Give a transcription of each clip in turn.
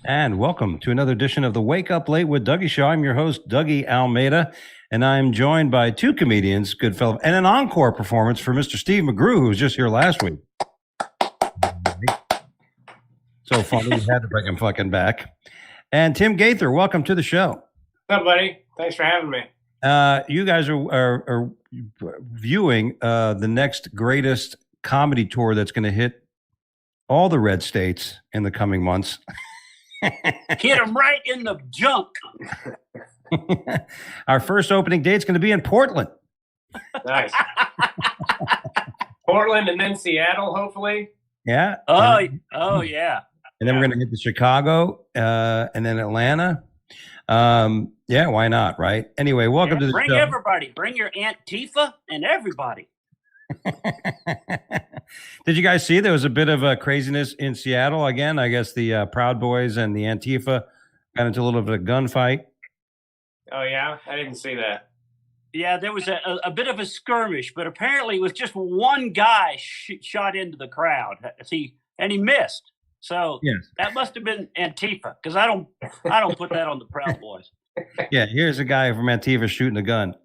And welcome to another edition of the Wake Up Late with Dougie Show. I'm your host, Dougie Almeida, and I'm joined by two comedians, good fellow, and an encore performance for Mr. Steve McGrew, who was just here last week. So funny, we had to bring him fucking back. And Tim Gaither, welcome to the show. What's up, buddy? Thanks for having me. You guys are viewing the next greatest comedy tour that's going to hit all the red states in the coming months. Hit him right in the junk. Our first opening date is going to be in Portland. Nice. Portland and then Seattle, hopefully. Yeah. Oh yeah. And then we're going to hit the Chicago and then Atlanta. Yeah, why not, right? Anyway, welcome to the bring show. Everybody. Bring your Aunt Tifa and everybody. Did you guys see there was a bit of craziness in Seattle again? I guess the Proud Boys and the Antifa got into a little bit of a gunfight. Oh, yeah? I didn't see that. Yeah, there was a bit of a skirmish, but apparently it was just one guy shot into the crowd. He missed. So yes. That must have been Antifa, because I don't put that on the Proud Boys. Yeah, here's a guy from Antifa shooting a gun.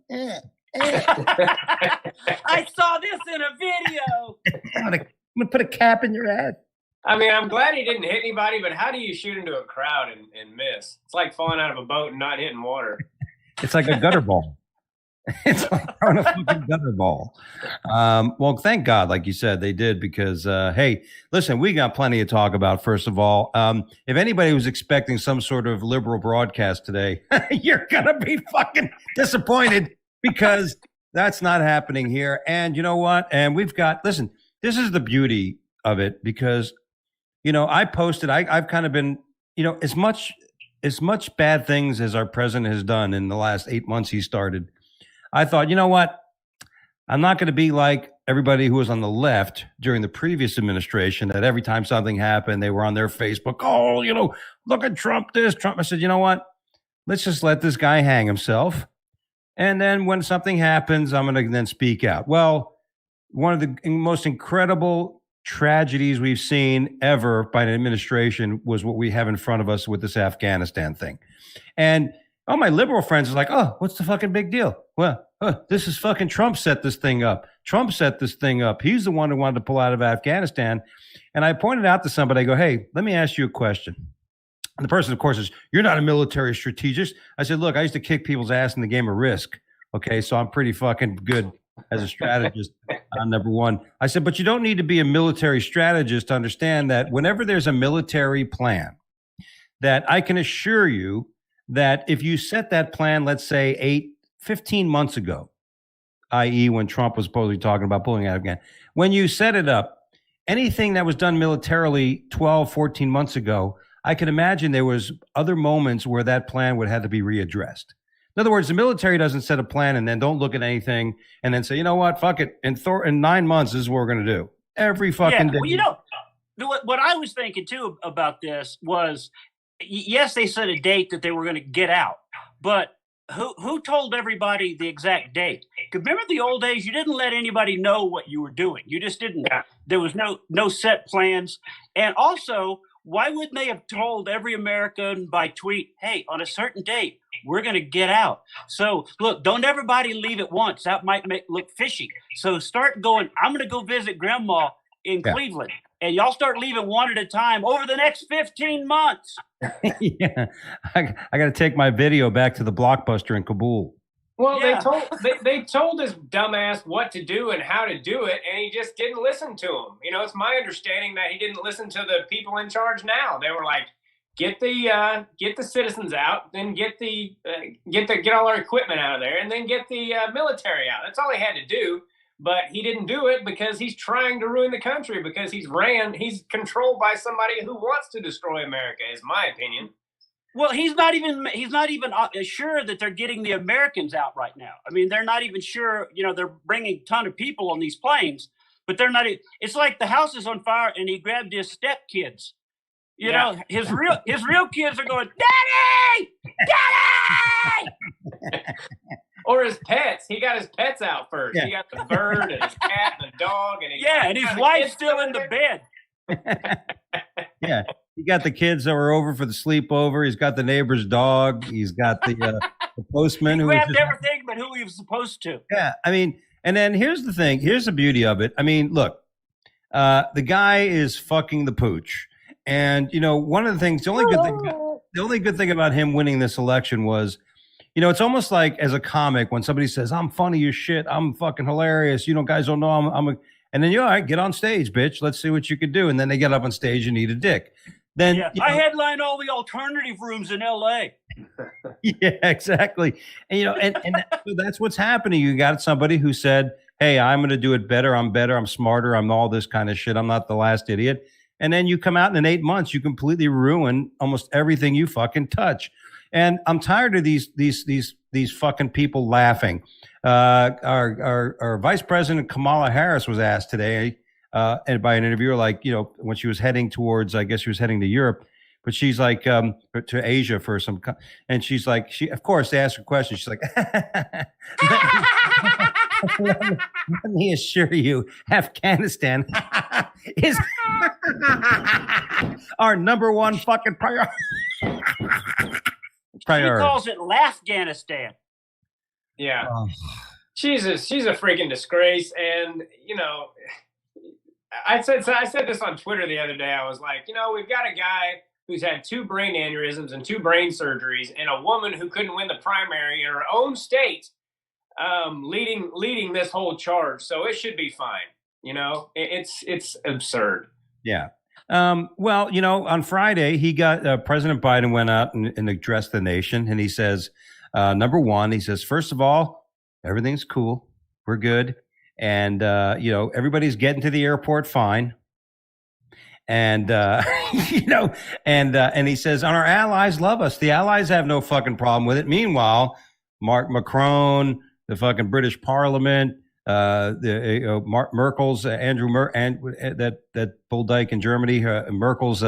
I saw this in a video. I'm gonna put a cap in your head. I mean, I'm glad he didn't hit anybody, but how do you shoot into a crowd and miss? It's like falling out of a boat and not hitting water. It's like a gutter ball. It's like throwing a fucking gutter ball. Well, thank God, like you said, they did, because hey, listen, we got plenty to talk about. First of all, if anybody was expecting some sort of liberal broadcast today, you're gonna be fucking disappointed, because that's not happening here. And you know what? And we've got, listen, this is the beauty of it, because, you know, I posted, I've kind of been, you know, as much bad things as our president has done in the last 8 months he started, I thought, you know what? I'm not going to be like everybody who was on the left during the previous administration, that every time something happened, they were on their Facebook, oh, you know, look at Trump, this, Trump. I said, you know what? Let's just let this guy hang himself. And then when something happens, I'm going to then speak out. Well, one of the most incredible tragedies we've seen ever by an administration was what we have in front of us with this Afghanistan thing. And all my liberal friends are like, oh, what's the fucking big deal? Well, this is fucking Trump set this thing up. Trump set this thing up. He's the one who wanted to pull out of Afghanistan. And I pointed out to somebody, I go, hey, let me ask you a question. And the person, of course, is, you're not a military strategist. I said, look, I used to kick people's ass in the game of Risk. Okay, so I'm pretty fucking good as a strategist on number one. I said, but you don't need to be a military strategist to understand that whenever there's a military plan, that I can assure you that if you set that plan, let's say 15 months ago, i.e. when Trump was supposedly talking about pulling out again, when you set it up, anything that was done militarily 12, 14 months ago, I can imagine there was other moments where that plan would have to be readdressed. In other words, the military doesn't set a plan and then don't look at anything and then say, you know what, fuck it. In 9 months, this is what we're going to do. Every fucking day. Well, you know, what I was thinking too about this was, yes, they set a date that they were going to get out, but who told everybody the exact date? Because remember the old days, you didn't let anybody know what you were doing. You just didn't. Yeah. There was no set plans. And also, why wouldn't they have told every American by tweet, hey, on a certain date, we're going to get out? So, look, don't everybody leave at once. That might look fishy. So start going, I'm going to go visit Grandma in Cleveland. And y'all start leaving one at a time over the next 15 months. Yeah, I got to take my video back to the Blockbuster in Kabul. Well, yeah. they told his dumbass what to do and how to do it, and he just didn't listen to him. You know, it's my understanding that he didn't listen to the people in charge now. They were like, get the citizens out, then get all our equipment out of there, and then get the military out. That's all he had to do. But he didn't do it because he's trying to ruin the country, because he's controlled by somebody who wants to destroy America, is my opinion. Well, he's not even sure that they're getting the Americans out right now. I mean, they're not even sure, you know, they're bringing a ton of people on these planes, but they're not, it's like the house is on fire and he grabbed his stepkids. You know, his real kids are going, Daddy! Daddy! Or his pets. He got his pets out first. Yeah. He got the bird and his cat and the dog. And and his wife's still in the bed. Yeah. he got the kids that were over for the sleepover. He's got the neighbor's dog. He's got the postman He who was grabbed just, everything but who he was supposed to. yeah. I mean, and then here's the thing. Here's the beauty of it. I mean, look, the guy is fucking the pooch, and one of the things, the only good thing about him winning this election was, it's almost like as a comic when somebody says, "I'm funny as shit, I'm fucking hilarious," guys don't know I'm a, and then all right, get on stage, bitch. Let's see what you could do. And then they get up on stage and eat a dick. Then I headline all the alternative rooms in L.A. Yeah, exactly. And so that's what's happening. You got somebody who said, "Hey, I'm going to do it better. I'm smarter. I'm all this kind of shit. I'm not the last idiot." And then you come out and in 8 months, you completely ruin almost everything you fucking touch. And I'm tired of these fucking people laughing. Our Vice President Kamala Harris was asked today, and by an interviewer, like, when she was heading towards, I guess she was heading to Europe, but she's like, to Asia for some, and she's like, of course, they asked her a question. She's like, let me assure you, Afghanistan is our number one fucking priority. She calls it Afghanistan. Yeah. She's a freaking disgrace. And, I said this on Twitter the other day. I was like, we've got a guy who's had 2 brain aneurysms and 2 brain surgeries, and a woman who couldn't win the primary in her own state, leading this whole charge. So it should be fine. It's absurd. Yeah. Well, on Friday, he got President Biden went out and addressed the nation, and he says, number one, he says, first of all, everything's cool, we're good, and everybody's getting to the airport fine, and and he says, and our allies love us. The allies have no fucking problem with it. Meanwhile, Macron, the fucking British Parliament, Merkel's that bull dyke in Germany, Merkel's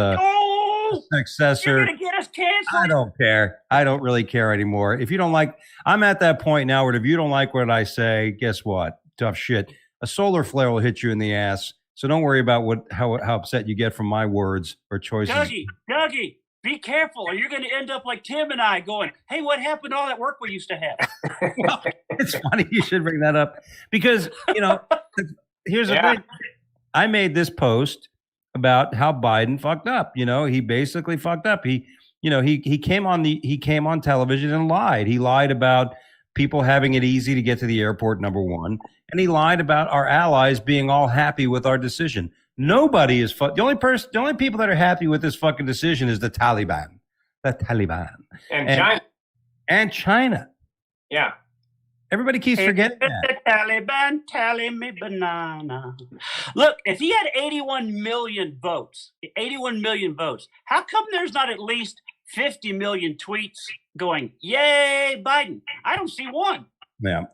successor. You're gonna get us canceled. I don't care. I don't really care anymore. If you don't like, I'm at that point now where if you don't like what I say, guess what? Tough shit. A solar flare will hit you in the ass. So don't worry about how upset you get from my words or choices. Dougie, be careful, or you're going to end up like Tim and I going, "Hey, what happened to all that work we used to have?" Well, it's funny you should bring that up because, here's the thing. I made this post about how Biden fucked up. He basically fucked up. He came on television and lied. He lied about people having it easy to get to the airport, number one. And he lied about our allies being all happy with our decision. Nobody is the only people that are happy with this fucking decision is the Taliban. And China. Yeah. Everybody keeps forgetting that. The Taliban, tally me banana. Look, if he had 81 million votes, how come there's not at least 50 million tweets going, "Yay, Biden"? I don't see one. Yeah.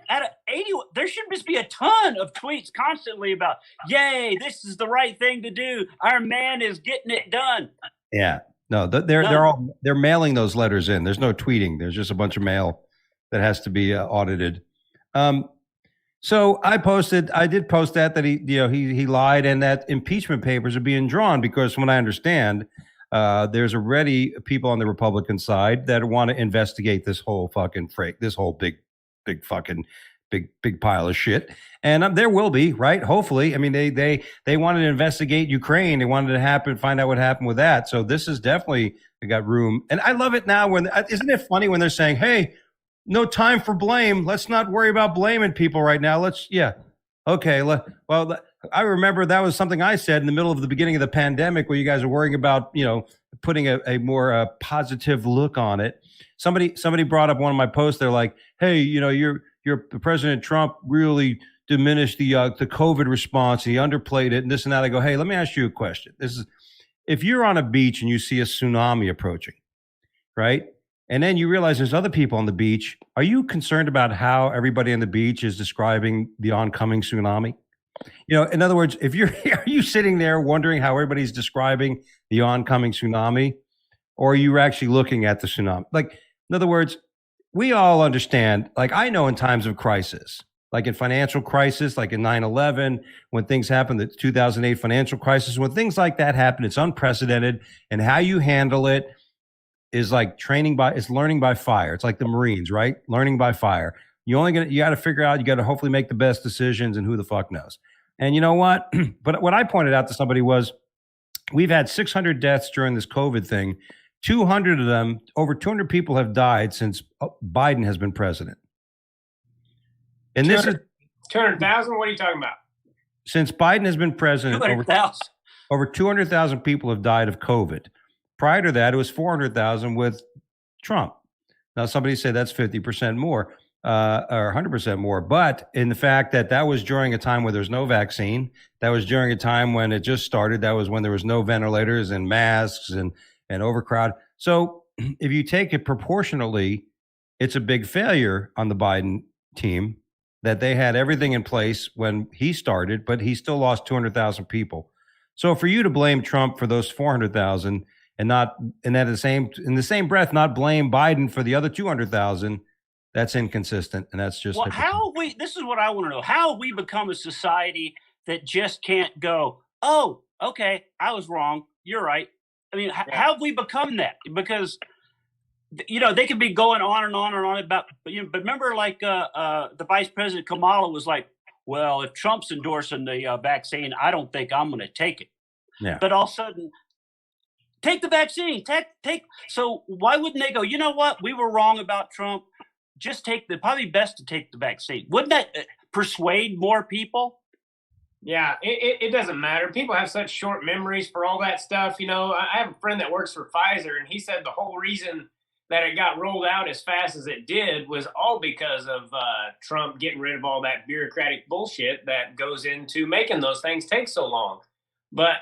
Out of 80, there should just be a ton of tweets constantly about, "Yay, this is the right thing to do. Our man is getting it done." Yeah. No, they're mailing those letters in. There's no tweeting. There's just a bunch of mail that has to be audited. So I did post that he lied, and that impeachment papers are being drawn because, from what I understand, there's already people on the Republican side that want to investigate this whole fucking this whole big pile of shit. And there will be, right? Hopefully. I mean, they wanted to investigate Ukraine. They wanted to find out what happened with that. So this is definitely got room. And I love it now isn't it funny when they're saying, "Hey, no time for blame. Let's not worry about blaming people right now. Okay. Well, I remember that was something I said in the middle of the beginning of the pandemic where you guys are worrying about, putting a more positive look on it. Somebody brought up one of my posts. They're like, "Hey, your President Trump really diminished the COVID response. He underplayed it and this and that." I go, "Hey, let me ask you a question. If you're on a beach and you see a tsunami approaching, right? And then you realize there's other people on the beach. Are you concerned about how everybody on the beach is describing the oncoming tsunami? In other words, are you sitting there wondering how everybody's describing the oncoming tsunami, or are you actually looking at the tsunami? Like, in other words, we all understand, like, I know in times of crisis, like in financial crisis, like in 9/11, when things happened, the 2008 financial crisis, when things like that happen, it's unprecedented. And how you handle it is like it's learning by fire. It's like the Marines, right? Learning by fire. You got to figure out, you got to hopefully make the best decisions, and who the fuck knows. And you know what? But what I pointed out to somebody was, we've had 600 deaths during this COVID thing. 200 of them, over 200 people have died since Biden has been president. And this is 200,000. What are you talking about? Since Biden has been president, over 200,000 people have died of COVID. Prior to that, it was 400,000 with Trump. Now, somebody say that's 50% more, or 100% more. But in the fact that was during a time where there's no vaccine, that was during a time when it just started, that was when there was no ventilators and masks and overcrowd. So if you take it proportionally, it's a big failure on the Biden team that they had everything in place when he started, but he still lost 200,000 people. So for you to blame Trump for those 400,000 and in the same breath, not blame Biden for the other 200,000, that's inconsistent. And that's just, this is what I want to know. How have we become a society that just can't go, oh, okay, I was wrong, you're right? I mean, how have we become that? Because, they could be going on and on and on about, but remember, like the Vice President Kamala was like, well, if Trump's endorsing the vaccine, I don't think I'm going to take it. Yeah. But all of a sudden, take the vaccine, take. So why wouldn't they go, you know what? We were wrong about Trump. Just probably best to take the vaccine. Wouldn't that persuade more people? Yeah, it doesn't matter. People have such short memories for all that stuff. I have a friend that works for Pfizer, and he said the whole reason that it got rolled out as fast as it did was all because of Trump getting rid of all that bureaucratic bullshit that goes into making those things take so long. But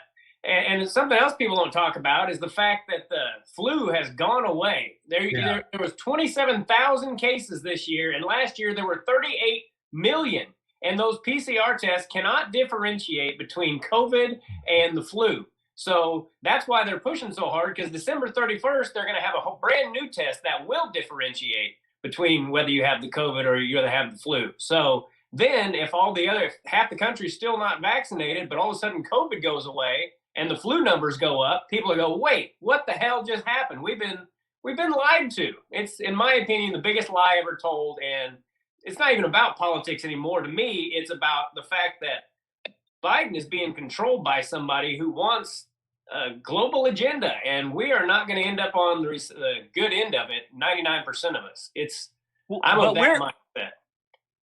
and something else people don't talk about is the fact that the flu has gone away. There was 27,000 cases this year, and last year there were 38 million. And those PCR tests cannot differentiate between COVID and the flu. So that's why they're pushing so hard, because December 31st, they're going to have a whole brand new test that will differentiate between whether you have the COVID or you have the flu. So then if half the country is still not vaccinated, but all of a sudden COVID goes away and the flu numbers go up, people will go, wait, what the hell just happened? We've been lied to. It's, in my opinion, the biggest lie ever told. And it's not even about politics anymore. To me, it's about the fact that Biden is being controlled by somebody who wants a global agenda, and we are not going to end up on the good end of it. 99% of us. I'm of that mindset.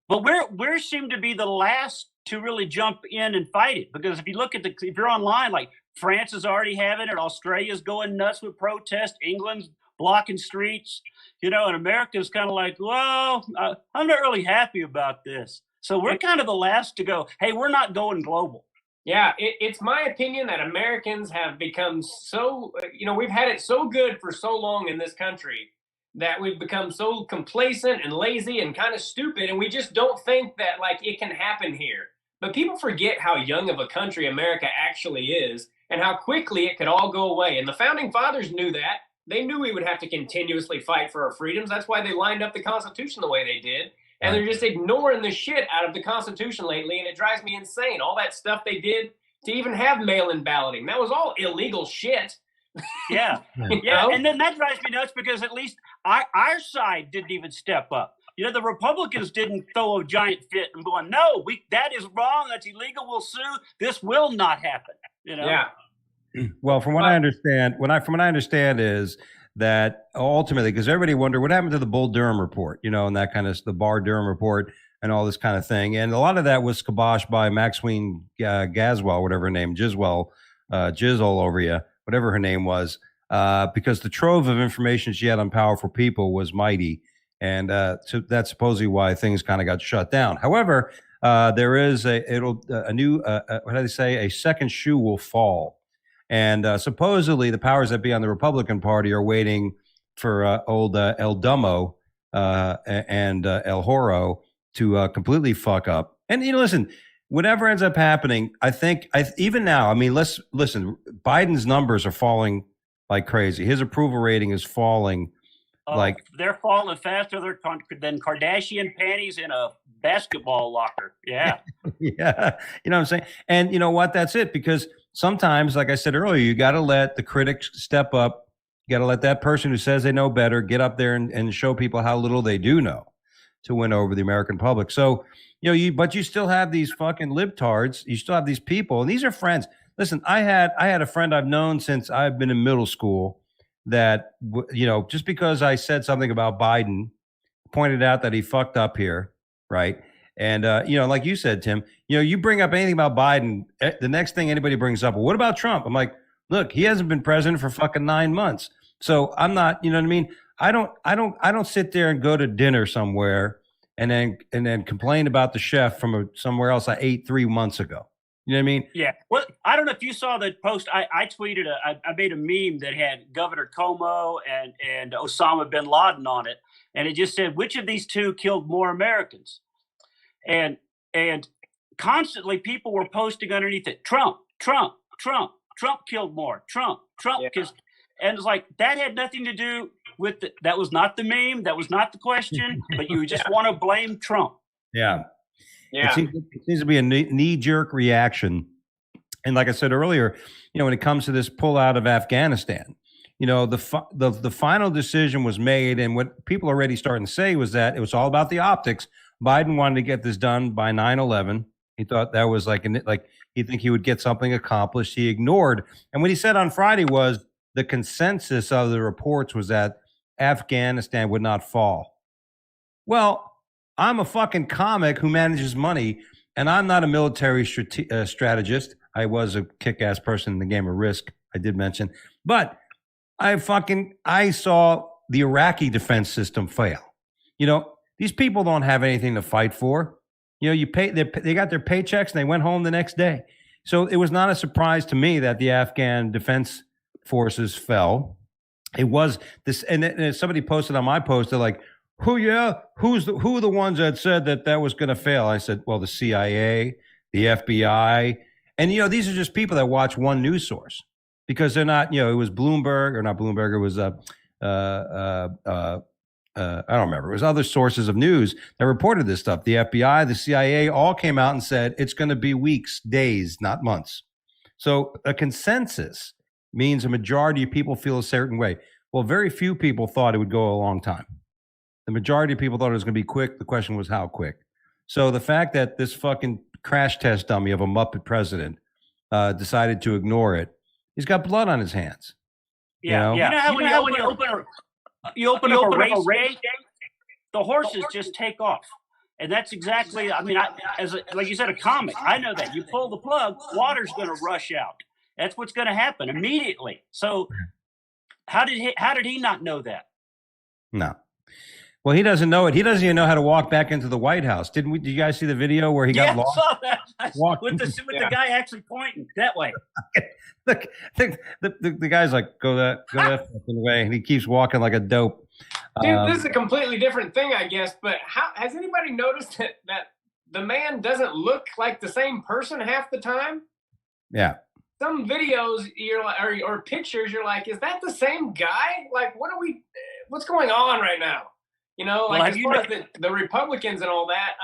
But we seem to be the last to really jump in and fight it, because if you look at if you're online, like France is already having it, Australia's going nuts with protests, England's blocking streets, and America's kind of like, well, I'm not really happy about this. So we're kind of the last to go, hey, we're not going global. Yeah, it's my opinion that Americans have become so, we've had it so good for so long in this country that we've become so complacent and lazy and kind of stupid, and we just don't think that, like, it can happen here. But people forget how young of a country America actually is and how quickly it could all go away. And the Founding Fathers knew that. They knew we would have to continuously fight for our freedoms. That's why they lined up the Constitution the way they did. And they're just ignoring the shit out of the Constitution lately, and it drives me insane. All that stuff they did to even have mail-in balloting, that was all illegal shit. Yeah. Yeah. And then that drives me nuts, because at least our side didn't even step up. The Republicans didn't throw a giant fit and going, no, that is wrong. That's illegal. We'll sue. This will not happen. Yeah. Well, from what I understand, from what I understand is that ultimately, because everybody wondered what happened to the Bull Durham report, and that kind of the Barr Durham report and all this kind of thing. And a lot of that was skiboshed by Maxine Gazwell, whatever her name, Jizz all over you, whatever her name was, because the trove of information she had on powerful people was mighty. And so that's supposedly why things kind of got shut down. However, there is a new, what do they say? A second shoe will fall. And supposedly the powers that be on the Republican Party are waiting for old El Dumbo and El Horo to completely fuck up. And, listen, whatever ends up happening, I think even now, let's listen, Biden's numbers are falling like crazy. His approval rating is falling. They're falling faster than Kardashian panties in a basketball locker. Yeah. Yeah. You know what I'm saying? And you know what? That's it. Because sometimes, like I said earlier, you got to let the critics step up. You got to let that person who says they know better get up there and show people how little they do know to win over the American public. So, but you still have these fucking libtards. You still have these people, and these are friends. Listen, I had a friend I've known since I've been in middle school that, just because I said something about Biden, pointed out that he fucked up here, right? And, like you said, Tim, you bring up anything about Biden, the next thing anybody brings up, well, what about Trump? I'm like, look, he hasn't been president for fucking 9 months. So I'm not, you know what I mean? I don't sit there and go to dinner somewhere and then complain about the chef from somewhere else I ate 3 months ago. You know what I mean? Yeah. Well, I don't know if you saw the post. I tweeted, I made a meme that had Governor Cuomo and Osama bin Laden on it. And it just said, which of these two killed more Americans? And constantly people were posting underneath it, Trump killed more, Trump. Yeah. And it's like, that had nothing to do with that was not the meme. That was not the question, but you just want to blame Trump. Yeah. Yeah. It seems to be a knee-jerk reaction. And like I said earlier, when it comes to this pullout of Afghanistan, the final decision was made. And what people are already starting to say was that it was all about the optics. Biden wanted to get this done by 9/11. He thought that was he think he would get something accomplished. He ignored. And what he said on Friday was the consensus of the reports was that Afghanistan would not fall. Well, I'm a fucking comic who manages money, and I'm not a military strategist. I was a kick-ass person in the game of Risk, I did mention. But I saw the Iraqi defense system fail. These people don't have anything to fight for. They got their paychecks and they went home the next day. So it was not a surprise to me that the Afghan defense forces fell. It was this, and somebody posted on my post, they're like, who are the ones that said that was going to fail? I said, well, the CIA, the FBI, and these are just people that watch one news source because they're not, it was Bloomberg or not Bloomberg, it was I don't remember. It was other sources of news that reported this stuff. The FBI, the CIA all came out and said it's going to be weeks, days, not months. So a consensus means a majority of people feel a certain way. Well, very few people thought it would go a long time. The majority of people thought it was going to be quick. The question was how quick. So the fact that this fucking crash test dummy of a Muppet president decided to ignore it, he's got blood on his hands. Yeah. You know how when you open up a race gate, the horses just take off. And that's exactly, like you said, a comic. I know that. You pull the plug, water's going to rush out. That's what's going to happen immediately. So how did he not know that? No. Well, he doesn't know it. He doesn't even know how to walk back into the White House. Did you guys see the video where he got lost? I saw that. With the guy actually pointing that way. Look, the guy's like, go that fucking way, and he keeps walking like a dope. Dude, this is a completely different thing, I guess. But has anybody noticed that the man doesn't look like the same person half the time? Yeah. Some videos you're like, or pictures, you're like, is that the same guy? Like, what's going on right now? As far as the Republicans and all that,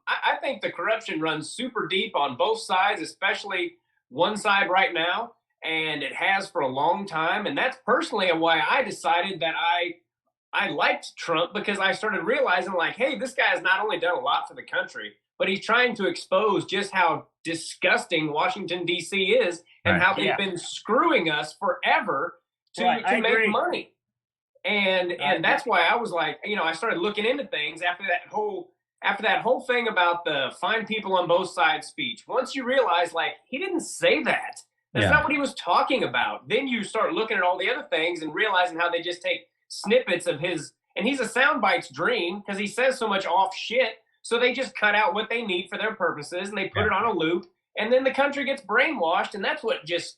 I think the corruption runs super deep on both sides, especially one side right now, and it has for a long time. And that's personally why I decided that I liked Trump, because I started realizing, like, hey, this guy has not only done a lot for the country, but he's trying to expose just how disgusting Washington, D.C. is and how they've been screwing us forever to make money. And that's why I was like, I started looking into things after that whole thing about the fine people on both sides speech. Once you realize, like, he didn't say that. That's not what he was talking about. Then you start looking at all the other things and realizing how they just take snippets of his, and he's a soundbites dream because he says so much off shit. So they just cut out what they need for their purposes and they put it on a loop, and then the country gets brainwashed. And that's what just,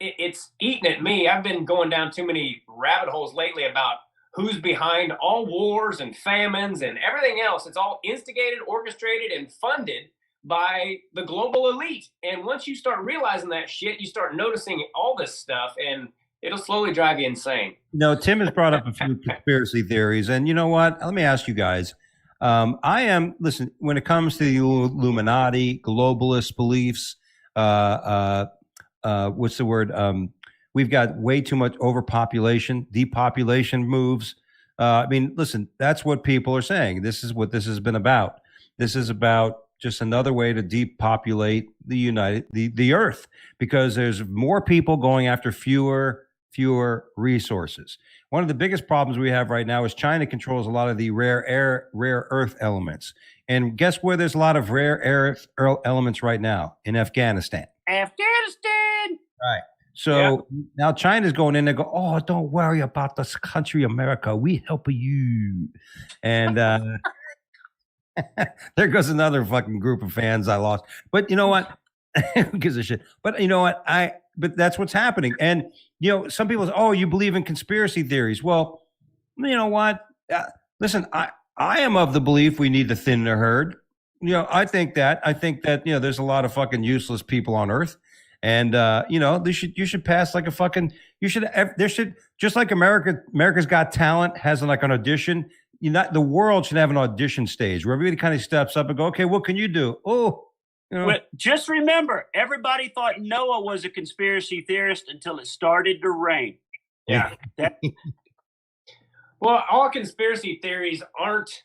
it's eating at me. I've been going down too many rabbit holes lately about who's behind all wars and famines and everything else. It's all instigated, orchestrated, and funded by the global elite. And once you start realizing that shit, you start noticing all this stuff, and it'll slowly drive you insane. Tim has brought up a few conspiracy theories. And you know what? Let me ask you guys. I am, listen, when it comes to the Illuminati, globalist beliefs, what's the word? We've got way too much overpopulation, depopulation moves. I mean, listen, that's what people are saying. This is what this has been about. This is about just another way to depopulate the earth, because there's more people going after fewer resources. One of the biggest problems we have right now is China controls a lot of the rare earth elements. And guess where there's a lot of rare earth elements right now? In Afghanistan. Afghanistan. Right. So now China's going in there, oh, don't worry about this country, America. We help you. And there goes another fucking group of fans I lost. But you know what? Who gives a shit? But you know what? But that's what's happening. And you know, some people say, oh, you believe in conspiracy theories. Well, you know what? Listen, I am of the belief we need to thin the herd. You know, I think that, you know, there's a lot of fucking useless people on earth. And you know, you should pass like a fucking, there should, just like America's Got Talent has like an audition. The world should have an audition stage where everybody kind of steps up and go, okay, what can you do? Oh, you know. Well, just remember, everybody thought Noah was a conspiracy theorist until it started to rain. Yeah. Well, all conspiracy theories aren't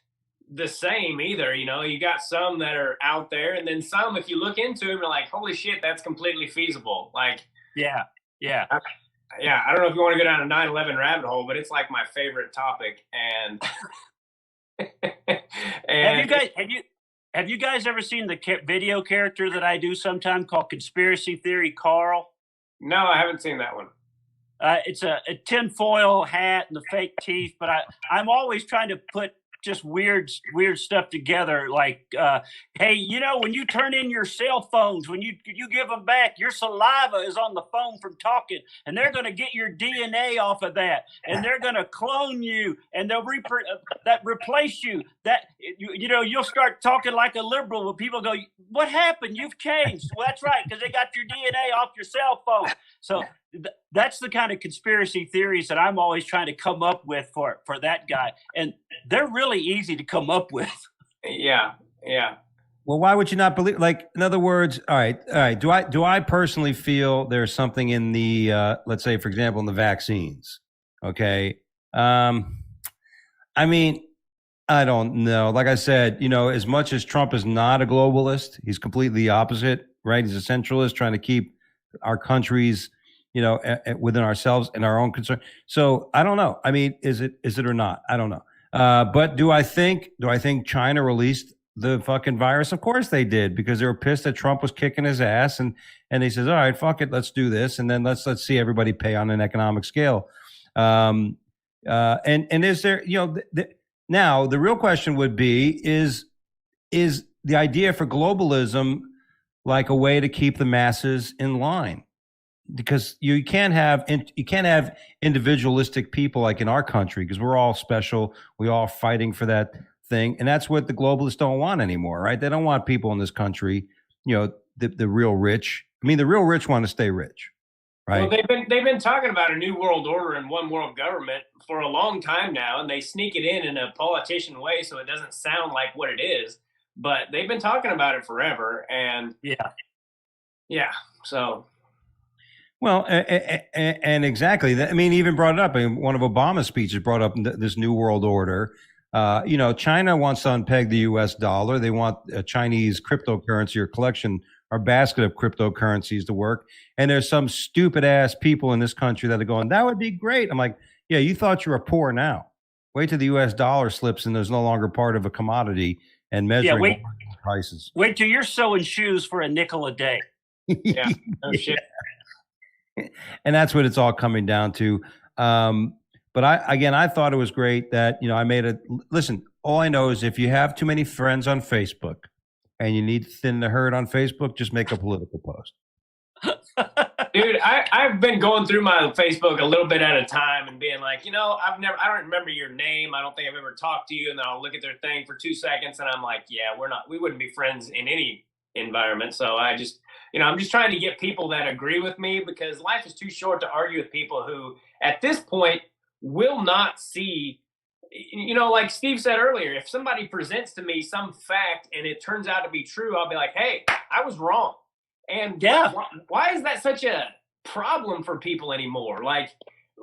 the same either. You know, you got some that are out there, and then some, if you look into them, you're like, holy shit, that's completely feasible. Like, yeah. I don't know if you want to go down a 9/11 rabbit hole, but it's like my favorite topic. And have you guys ever seen the video character that I do sometime called Conspiracy Theory Carl? No, I haven't seen that one. It's a tinfoil hat and the fake teeth, but I'm always trying to put just weird stuff together. Like, hey, you know, when you turn in your cell phones, when you give them back, your saliva is on the phone from talking, and they're going to get your DNA off of that, and they're going to clone you, and they'll replace you. That you know, you'll start talking like a liberal when people go, "What happened? You've changed." Well, that's right, because they got your DNA off your cell phone. So that's the kind of conspiracy theories that I'm always trying to come up with for that guy. And they're really easy to come up with. Yeah. Well, why would you not believe? Like, in other words, all right. Do I personally feel there's something in the, let's say, for example, in the vaccines? Okay. I mean, I don't know. Like I said, you know, as much as Trump is not a globalist, he's completely the opposite, right? He's a centralist trying to keep our countries, you know, within ourselves and our own concern. So I don't know. I mean, is it or not? I don't know. But do I think China released the fucking virus? Of course they did, because they were pissed that Trump was kicking his ass, and he says, all right, fuck it, let's do this, and then let's see everybody pay on an economic scale. And is there, you know, now the real question would be, is the idea for globalism like a way to keep the masses in line? Because you can't have individualistic people like in our country, because we're all special. We all fighting for that thing, and that's what the globalists don't want anymore, right? They don't want people in this country, you know, the real rich. I mean, the real rich want to stay rich, right? Well, they've been talking about a new world order and one world government for a long time now, and they sneak it in a politician way so it doesn't sound like what it is. But they've been talking about it forever, and yeah. So. Well, and exactly. I mean, even brought it up. I mean, one of Obama's speeches brought up this new world order. You know, China wants to unpeg the U.S. dollar. They want a Chinese cryptocurrency or collection or basket of cryptocurrencies to work. And there's some stupid ass people in this country that are going, that would be great. I'm like, yeah, you thought you were poor now. Wait till the U.S. dollar slips and there's no longer part of a commodity and measuring prices. Wait till you're sewing shoes for a nickel a day. Yeah, no shit. And that's what it's all coming down to. But I thought it was great that, you know, I made it. Listen, all I know is if you have too many friends on Facebook and you need to thin the herd on Facebook, just make a political post. Dude, I've been going through my Facebook a little bit at a time and being like, you know, I don't remember your name. I don't think I've ever talked to you. And then I'll look at their thing for 2 seconds and I'm like, yeah, we wouldn't be friends in any environment. So I just, you know, I'm just trying to get people that agree with me, because life is too short to argue with people who at this point will not see like Steve said earlier, if somebody presents to me some fact and it turns out to be true, I'll be like, hey, I was wrong. And why is that such a problem for people anymore? Like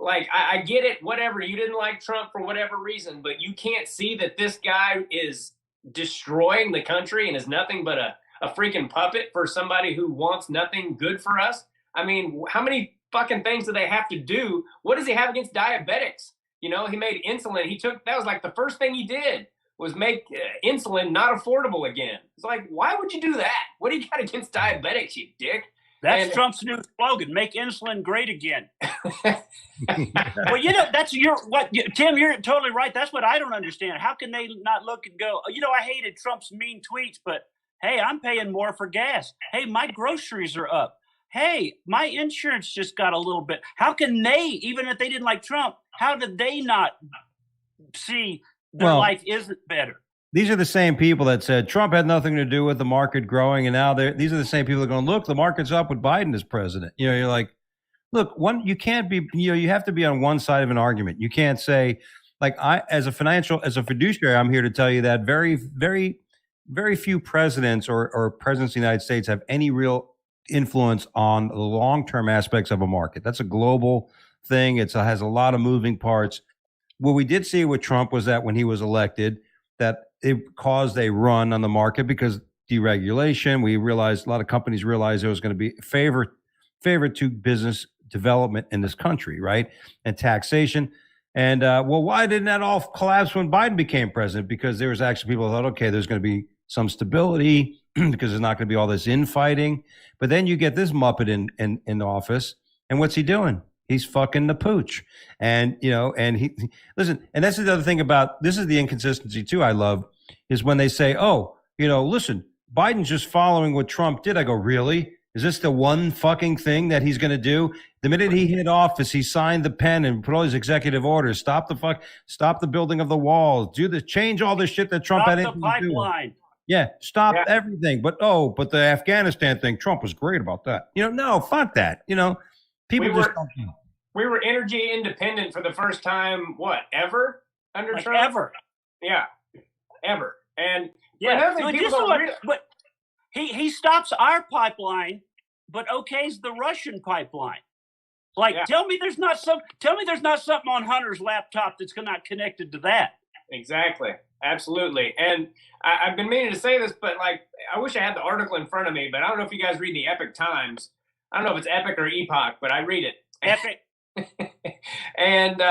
I get it, whatever. You didn't like Trump for whatever reason, but you can't see that this guy is destroying the country and is nothing but a freaking puppet for somebody who wants nothing good for us. I mean, how many fucking things do they have to do? What does he have against diabetics? He made insulin. That was like the first thing he did was make insulin not affordable again. It's like, why would you do that? What do you got against diabetics, you dick? That's Trump's new slogan: "Make insulin great again." Well, Tim, you're totally right. That's what I don't understand. How can they not look and go, I hated Trump's mean tweets, but hey, I'm paying more for gas. Hey, my groceries are up. Hey, my insurance just got a little bit. How can they, even if they didn't like Trump, how did they not see their life isn't better? These are the same people that said Trump had nothing to do with the market growing, and now these are the same people that are going, look, the market's up with Biden as president. You're like, look, you can't be, you have to be on one side of an argument. You can't say, like, as a fiduciary, I'm here to tell you that very, very, very few presidents or presidents of the United States have any real influence on the long-term aspects of a market. That's a global thing. It has a lot of moving parts. What we did see with Trump was that when he was elected, that it caused a run on the market because deregulation. We realized, a lot of companies realized there was going to be favor to business development in this country, right? And taxation. And why didn't that all collapse when Biden became president? Because there was actually people who thought, okay, there's going to be some stability because there's not going to be all this infighting. But then you get this Muppet in office, and what's he doing? He's fucking the pooch. And, and he listen, and that's the other thing about, this is the inconsistency too I love, is when they say, oh, listen, Biden's just following what Trump did. I go, really? Is this the one fucking thing that he's going to do? The minute he hit office, he signed the pen and put all these executive orders, stop the building of the walls, change all this shit that Trump had anything to do with. Yeah, stop everything. But the Afghanistan thing, Trump was great about that. No, fuck that. People just don't know. We were energy independent for the first time, ever under Trump? Ever. Yeah, ever. And but he stops our pipeline, but okays the Russian pipeline. Tell me there's not something on Hunter's laptop that's not connected to that. Exactly. Absolutely. And I've been meaning to say this, but I wish I had the article in front of me, but I don't know if you guys read the Epic Times. I don't know if it's Epic or Epoch, but I read it. Epic. And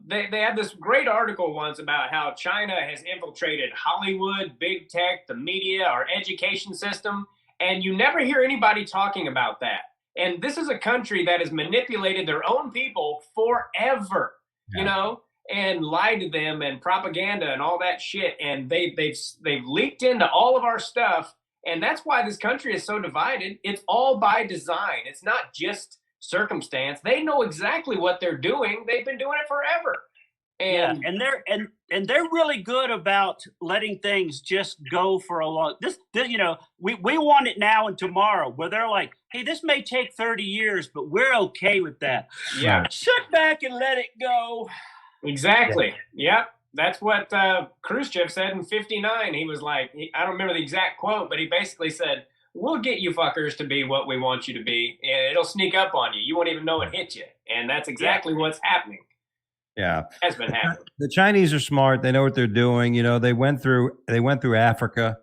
they had this great article once about how China has infiltrated Hollywood, big tech, the media, our education system, and you never hear anybody talking about that. And this is a country that has manipulated their own people forever, and lied to them and propaganda and all that shit. And they've leaked into all of our stuff. And that's why this country is so divided. It's all by design. It's not just circumstance. They know exactly what they're doing. They've been doing it forever. And they're really good about letting things just go for a long. We want it now and tomorrow. Where they're like, hey, this may take 30 years, but we're okay with that. Yeah, sit back and let it go. Exactly. Yep. That's what Khrushchev said in '59. He was like, I don't remember the exact quote, but he basically said, we'll get you fuckers to be what we want you to be, and it'll sneak up on you. You won't even know it hit you. And that's exactly what's happening. Yeah. Has been happening. The Chinese are smart. They know what they're doing. They went through Africa.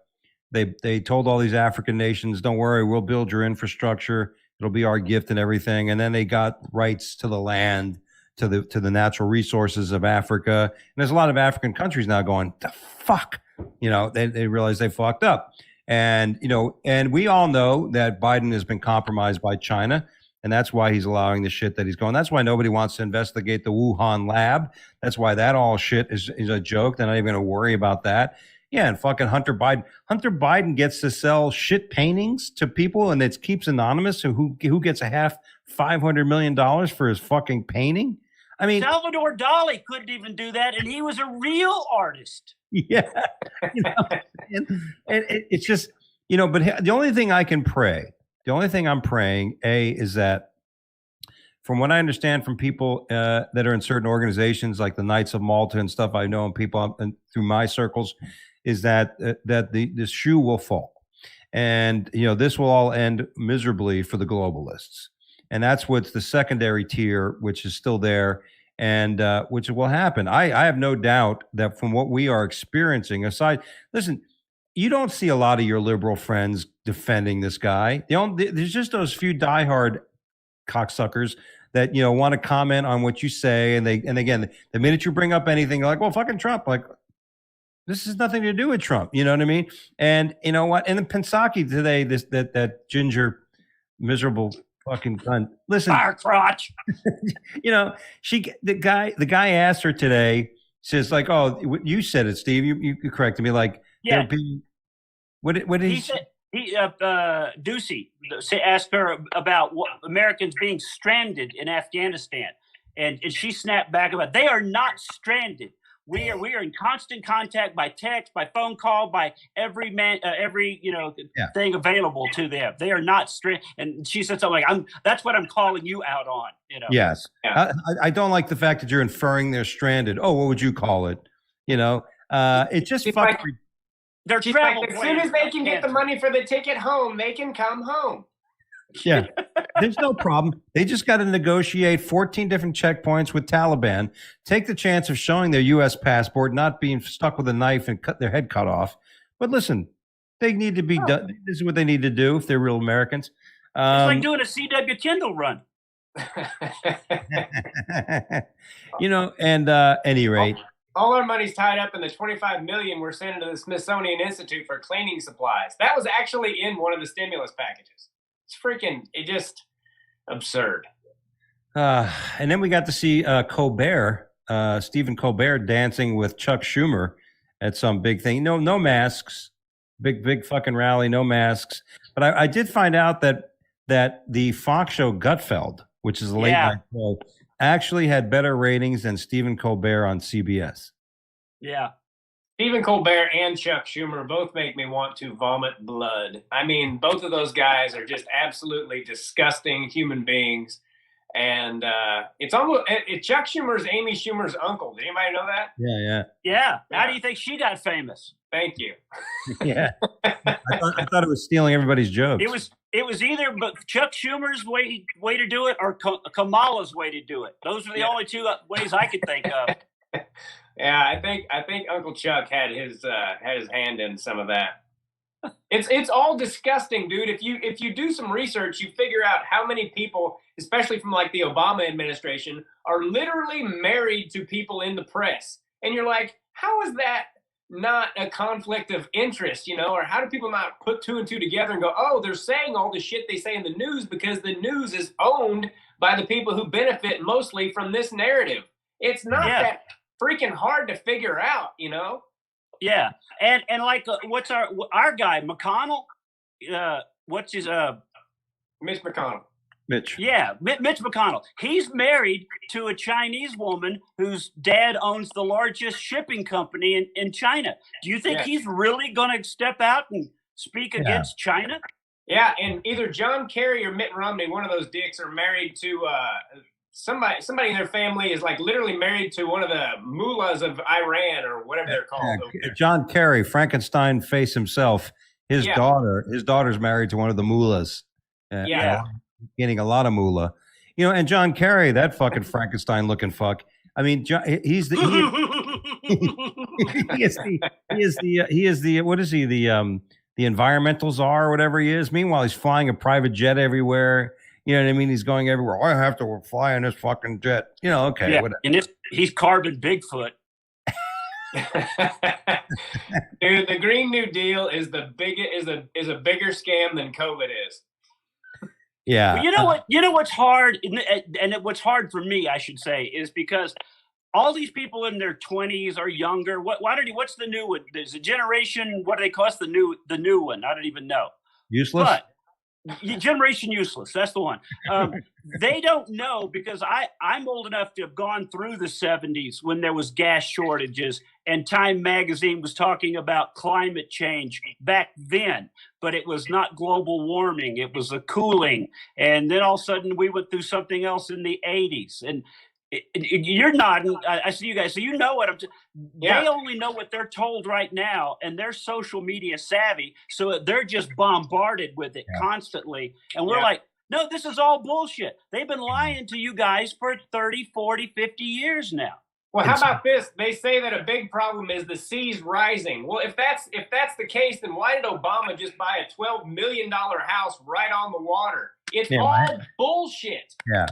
They told all these African nations, don't worry, we'll build your infrastructure. It'll be our gift and everything. And then they got rights to the land, to the natural resources of Africa. And there's a lot of African countries now going, the fuck, they realize they fucked up. And, and we all know that Biden has been compromised by China. And that's why he's allowing the shit that he's going. That's why nobody wants to investigate the Wuhan lab. That's why that all shit is a joke. They're not even going to worry about that. Yeah, and fucking Hunter Biden gets to sell shit paintings to people, and it keeps anonymous. So who gets $500 million for his fucking painting? I mean, Salvador Dali couldn't even do that, and he was a real artist. Yeah, and it's just but the only thing I can pray, the only thing I'm praying, is that from what I understand from people that are in certain organizations like the Knights of Malta and stuff, I know and people through my circles, is that the shoe will fall, and this will all end miserably for the globalists, and that's what's the secondary tier, which is still there, and which will happen. I have no doubt that from what we are experiencing, listen, you don't see a lot of your liberal friends defending this guy. There's just those few diehard cocksuckers that want to comment on what you say, and again, the minute you bring up anything, like, well, fucking Trump, like, this has nothing to do with Trump. You know what I mean? And you know what? And then Pensaki today, that ginger, miserable fucking cunt. Listen, fire crotch. The guy asked her today, says like, oh, you said it, Steve. You corrected me. Like, yeah. What did he say? Dougie asked her about Americans being stranded in Afghanistan, and she snapped back about, they are not stranded. We are in constant contact by text, by phone call, by every thing available to them. They are not stranded. And she said something like, that's what I'm calling you out on. Yes. Yeah. I don't like the fact that you're inferring they're stranded. Oh, what would you call it? It's just fucking. They're travel as soon as they can get the money for the ticket home, they can come home. Yeah, there's no problem. They just got to negotiate 14 different checkpoints with Taliban, take the chance of showing their U.S. passport, not being stuck with a knife and cut their head cut off. But listen, they need to be done. This is what they need to do if they're real Americans. It's like doing a C.W. Kendall run. And any rate. All our money's tied up in the $25 million we're sending to the Smithsonian Institute for cleaning supplies. That was actually in one of the stimulus packages. It's just absurd. And then we got to see Colbert, Stephen Colbert, dancing with Chuck Schumer at some big thing. No masks, big fucking rally, no masks. But I did find out that the Fox show Gutfeld, which is a late night show, actually had better ratings than Stephen Colbert on CBS. Yeah. Stephen Colbert and Chuck Schumer both make me want to vomit blood. I mean, both of those guys are just absolutely disgusting human beings. And it's Chuck Schumer's Amy Schumer's uncle. Did anybody know that? Yeah. How do you think she got famous? Thank you. Yeah. I thought it was stealing everybody's jokes. It was either Chuck Schumer's way to do it or Kamala's way to do it. Those are the only two ways I could think of. Yeah, I think Uncle Chuck had his hand in some of that. It's all disgusting, dude. If you do some research, you figure out how many people, especially from like the Obama administration, are literally married to people in the press. And you're like, how is that not a conflict of interest, or how do people not put two and two together and go, oh, they're saying all the shit they say in the news because the news is owned by the people who benefit mostly from this narrative. It's not that freaking hard to figure out, Yeah. And like, what's our guy, McConnell? What's his, Mitch McConnell. Mitch. Yeah, Mitch McConnell. He's married to a Chinese woman whose dad owns the largest shipping company in China. Do you think he's really going to step out and speak against China? Yeah, and either John Kerry or Mitt Romney, one of those dicks, are married to somebody in their family is like literally married to one of the mullahs of Iran or whatever they're called. John Kerry, Frankenstein face himself. His daughter's married to one of the mullahs. Getting a lot of moolah, and John Kerry, that fucking Frankenstein looking fuck. I mean, he is the what is he, the environmental czar or whatever he is. Meanwhile, he's flying a private jet everywhere. You know what I mean? He's going everywhere. I have to fly in this fucking jet. Okay. Whatever. And he's carving Bigfoot. Dude, the Green New Deal is a bigger scam than COVID is. Yeah. Well, you know what's hard, and what's hard for me, I should say, is because all these people in their 20s or younger. What's the new one? There's a generation. What do they cost the new one? I don't even know. Useless. Generation Useless. That's the one. They don't know because I'm old enough to have gone through the 70s when there was gas shortages and Time Magazine was talking about climate change back then, but it was not global warming. It was a cooling. And then all of a sudden we went through something else in the 80s. And you're nodding. I see you guys. So you know what Yeah. They only know what they're told right now, and they're social media savvy, so they're just bombarded with it constantly. And we're like, no, this is all bullshit. They've been lying to you guys for 30, 40, 50 years now. Well, how about this? They say that a big problem is the seas rising. Well, if that's the case, then why did Obama just buy a $12 million house right on the water? It's all bullshit. Yeah.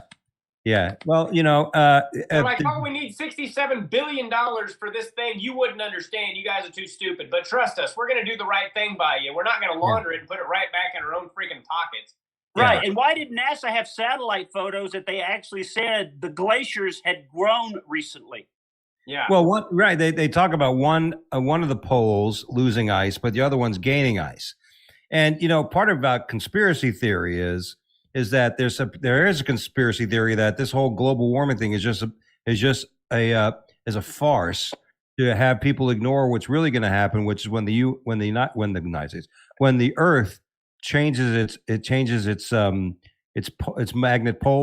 Yeah. Well, They're like, oh, we need $67 billion for this thing. You wouldn't understand. You guys are too stupid. But trust us, we're going to do the right thing by you. We're not going to launder it and put it right back in our own freaking pockets. Right. And why did NASA have satellite photos that they actually said the glaciers had grown recently? Yeah. Well, they talk about one of the poles losing ice, but the other one's gaining ice. And, part about conspiracy theory is that there is a conspiracy theory that this whole global warming thing is just a farce to have people ignore what's really going to happen, which is when the Earth changes its magnet pole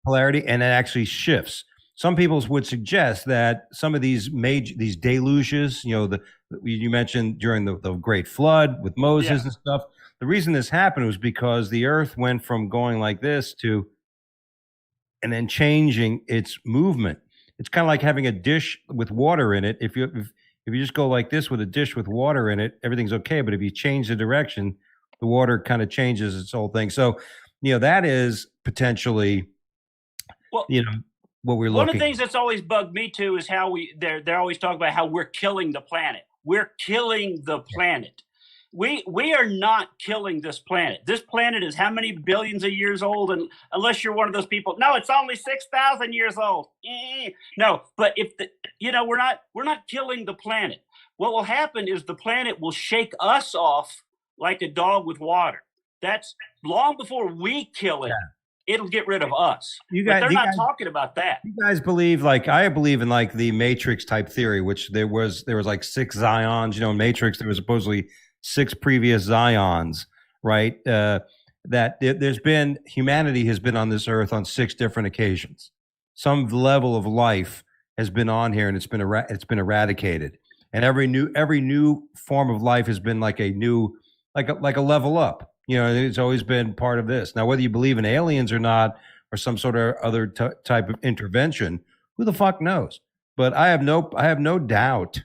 polarity, and it actually shifts. Some people would suggest that some of these deluges, you mentioned during the Great Flood with Moses and stuff. The reason this happened was because the Earth went from going like this and then changing its movement. It's kind of like having a dish with water in it. If you just go like this with a dish with water in it, everything's okay. But if you change the direction, the water kind of changes its whole thing. So, that is potentially, what we're looking. One of the things that's always bugged me too is how they're always talking about how we're killing the planet. We're killing the planet. We are not killing this planet. This planet is how many billions of years old? And unless you're one of those people, no, it's only 6,000 years old. No, but we're not killing the planet. What will happen is the planet will shake us off like a dog with water. That's long before we kill it. Yeah. It'll get rid of us. But they're not talking about that. You guys believe, I believe in the Matrix type theory, which there was like 6 Zions. In Matrix, there was supposedly 6 previous Zions, right? That humanity has been on this earth on 6 different occasions. Some level of life has been on here, and it's been eradicated. And every new form of life has been like a level up. It's always been part of this. Now, whether you believe in aliens or not, or some sort of other type of intervention, who the fuck knows? But I have no doubt.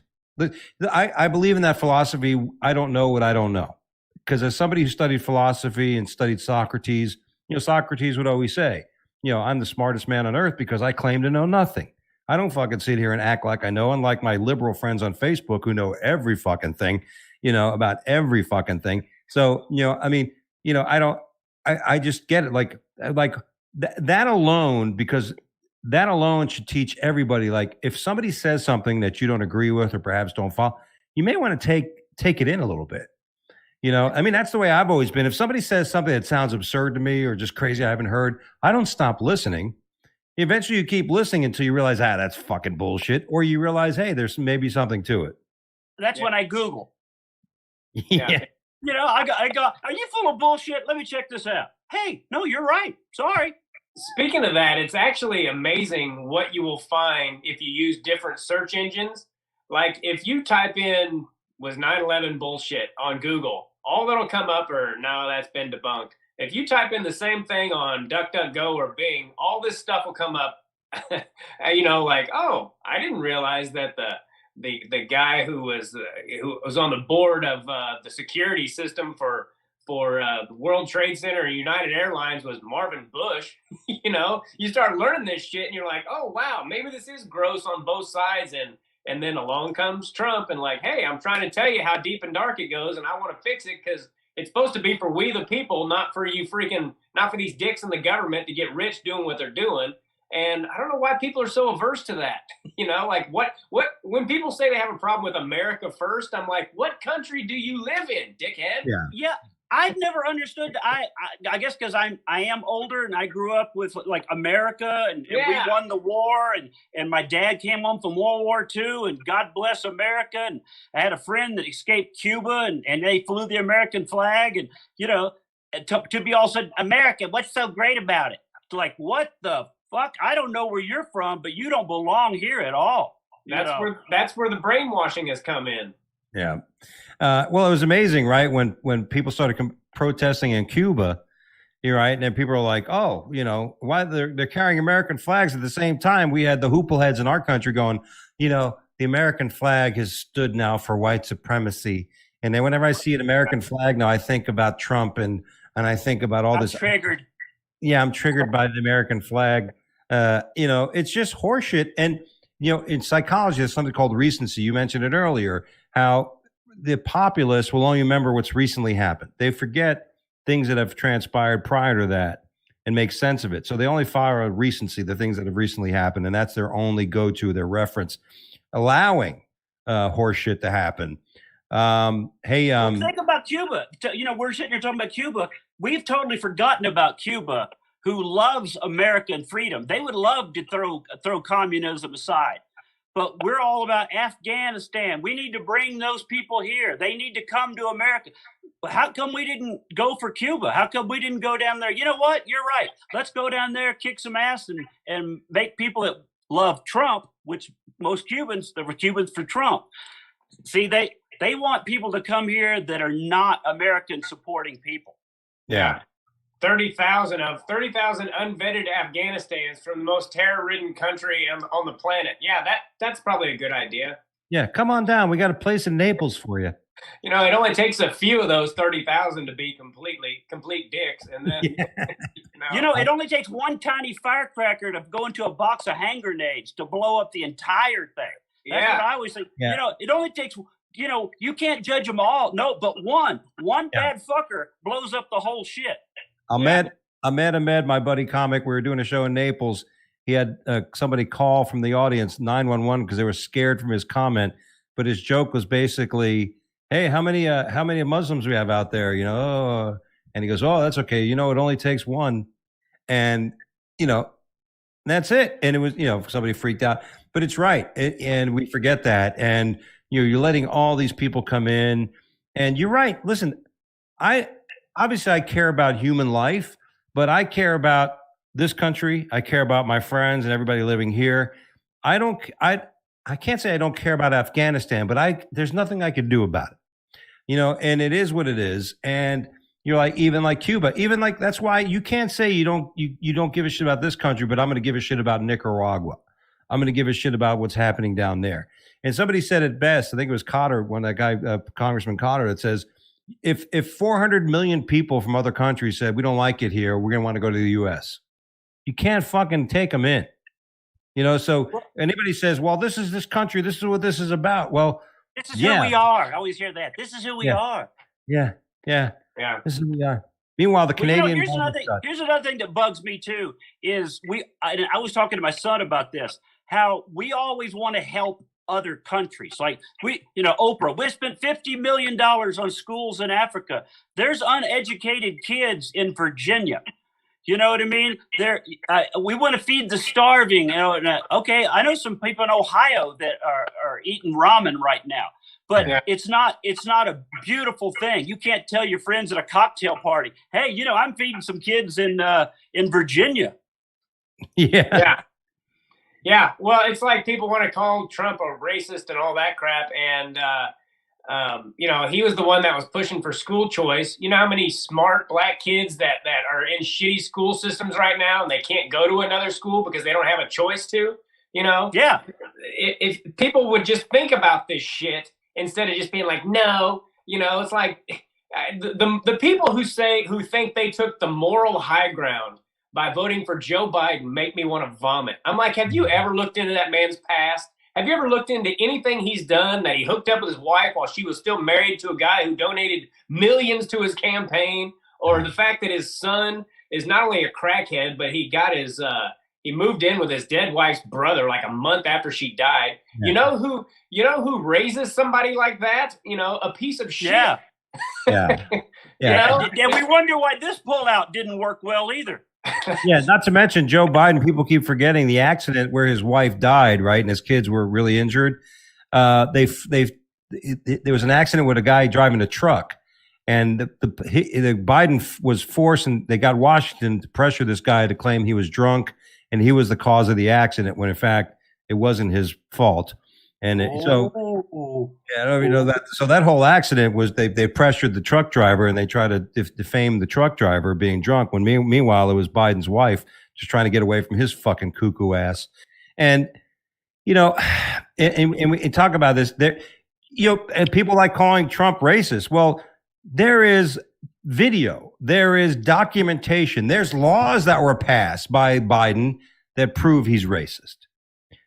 I believe in that philosophy. I don't know what I don't know. Because as somebody who studied philosophy and studied Socrates, Socrates would always say, I'm the smartest man on earth because I claim to know nothing. I don't fucking sit here and act like I know, unlike my liberal friends on Facebook who know every fucking thing, about every fucking thing. So, I just get it. That alone, because that alone should teach everybody, if somebody says something that you don't agree with or perhaps don't follow, you may want to take it in a little bit. That's the way I've always been. If somebody says something that sounds absurd to me or just crazy I haven't heard, I don't stop listening. Eventually you keep listening until you realize, that's fucking bullshit. Or you realize, hey, there's maybe something to it. That's when I Google. Yeah. I go, are you full of bullshit? Let me check this out. Hey, no, you're right. Sorry. Speaking of that, it's actually amazing what you will find if you use different search engines. Like if you type in, was 9/11 bullshit on Google, all that'll come up are, no, that's been debunked. If you type in the same thing on DuckDuckGo or Bing, all this stuff will come up. Oh, I didn't realize that the guy who was on the board of the security system for the World Trade Center and United Airlines was Marvin Bush. You start learning this shit and you're like, oh wow, maybe this is gross on both sides. And then along comes Trump and hey, I'm trying to tell you how deep and dark it goes, and I want to fix it because it's supposed to be for we the people, not for these dicks in the government to get rich doing what they're doing. And I don't know why people are so averse to that. When people say they have a problem with America first, I'm like, what country do you live in, dickhead? Yeah. I've never understood. I guess because I am older and I grew up with like America and we won the war and my dad came home from World War II and God bless America, and I had a friend that escaped Cuba and they flew the American flag, and to be all said, America, what's so great about it? It's like, what the fuck? I don't know where you're from, but you don't belong here at all. That's where the brainwashing has come in. Yeah. Well, it was amazing, right? When people started protesting in Cuba, you're right. And then people are like, oh, why they're carrying American flags at the same time. We had the hoople heads in our country going, the American flag has stood now for white supremacy. And then whenever I see an American flag now, I think about Trump and I think about all this. Triggered. Yeah, I'm triggered by the American flag. It's just horseshit. And, in psychology, there's something called recency. You mentioned it earlier, how the populace will only remember what's recently happened. They forget things that have transpired prior to that and make sense of it. So they only follow recency, the things that have recently happened, and that's their only go-to, their reference, allowing horseshit to happen. Think about Cuba. We're sitting here talking about Cuba. We've totally forgotten about Cuba, who loves American freedom. They would love to throw communism aside. But we're all about Afghanistan. We need to bring those people here. They need to come to America. How come we didn't go for Cuba? How come we didn't go down there? You know what? You're right. Let's go down there, kick some ass, and make people that love Trump, which most Cubans, they were Cubans for Trump. See, they want people to come here that are not American supporting people. Yeah. 30,000 unvetted Afghanistans from the most terror-ridden country on the planet. Yeah, that's probably a good idea. Yeah, come on down. We got a place in Naples for you. It only takes a few of those 30,000 to be complete dicks, and then it only takes one tiny firecracker to go into a box of hand grenades to blow up the entire thing. That's what I always think. Yeah. It only takes. You can't judge them all. No, but one bad fucker blows up the whole shit. Ahmed, my buddy comic, we were doing a show in Naples. He had somebody call from the audience 911 because they were scared from his comment. But his joke was basically, "Hey, how many Muslims we have out there?" And he goes, "Oh, that's okay. It only takes one," and that's it. And it was somebody freaked out. But it's right, and we forget that. And you're letting all these people come in, and you're right. Listen, Obviously, I care about human life, but I care about this country. I care about my friends and everybody living here. I can't say I don't care about Afghanistan, but there's nothing I could do about it. And it is what it is. And even like Cuba, that's why you can't say you don't give a shit about this country, but I'm going to give a shit about Nicaragua. I'm going to give a shit about what's happening down there. And somebody said it best. I think it was Cotter, that guy, Congressman Cotter, that says, If 400 million people from other countries said, we don't like it here, we're going to want to go to the U.S., you can't fucking take them in. So anybody says, well, this is this country, this is what this is about. Well, this is who we are. I always hear that. This is who we are. Yeah. This is who we are. Meanwhile, the Canadian. Here's another thing that bugs me too is I was talking to my son about this, how we always want to help other countries. Like Oprah, we spent $50 million on schools in Africa. There's uneducated kids in Virginia. You know what I mean? We want to feed the starving. Okay, I know some people in Ohio that are eating ramen right now, but it's not a beautiful thing. You can't tell your friends at a cocktail party, hey, I'm feeding some kids in Virginia. Yeah. Yeah, well, it's like people want to call Trump a racist and all that crap. And, he was the one that was pushing for school choice. You know how many smart black kids that are in shitty school systems right now and they can't go to another school because they don't have a choice to, Yeah. If people would just think about this shit instead of just being like, no, it's like the people who think they took the moral high ground by voting for Joe Biden make me want to vomit. I'm like, have you ever looked into that man's past? Have you ever looked into anything he's done, that he hooked up with his wife while she was still married to a guy who donated millions to his campaign? Or the fact that his son is not only a crackhead, but he got he moved in with his dead wife's brother like a month after she died. Yeah. You know who raises somebody like that? A piece of shit. Yeah. Yeah. Yeah, and we wonder why this pullout didn't work well either. Yeah, not to mention Joe Biden. People keep forgetting the accident where his wife died, right, and his kids were really injured. There was an accident with a guy driving a truck, and the Biden was forced, and they got Washington to pressure this guy to claim he was drunk and he was the cause of the accident, when in fact it wasn't his fault. And I don't even know that. So that whole accident was they pressured the truck driver, and they tried to defame the truck driver being drunk. When meanwhile it was Biden's wife just trying to get away from his fucking cuckoo ass. And and we talk about this. There, and people like calling Trump racist. Well, there is video, there is documentation, there's laws that were passed by Biden that prove he's racist.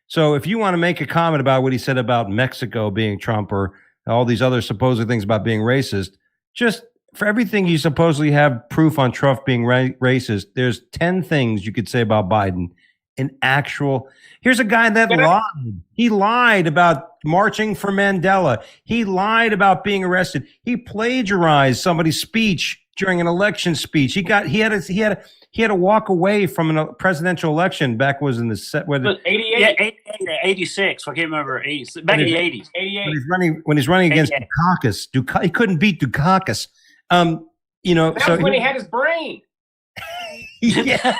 So if you want to make a comment about what he said about Mexico being Trump, or all these other supposed things about being racist, just for everything you supposedly have proof on Trump being racist, there's 10 things you could say about Biden in actual. Here's a guy that lied. He lied about marching for Mandela. He lied about being arrested. He plagiarized somebody's speech during an election speech. He had to walk away from a presidential election back in the 88, yeah, 86. I can't remember 80s. Back in the 80s. 88. When he's running against Dukakis. He couldn't beat Dukakis. That was when he had his brain. Yeah.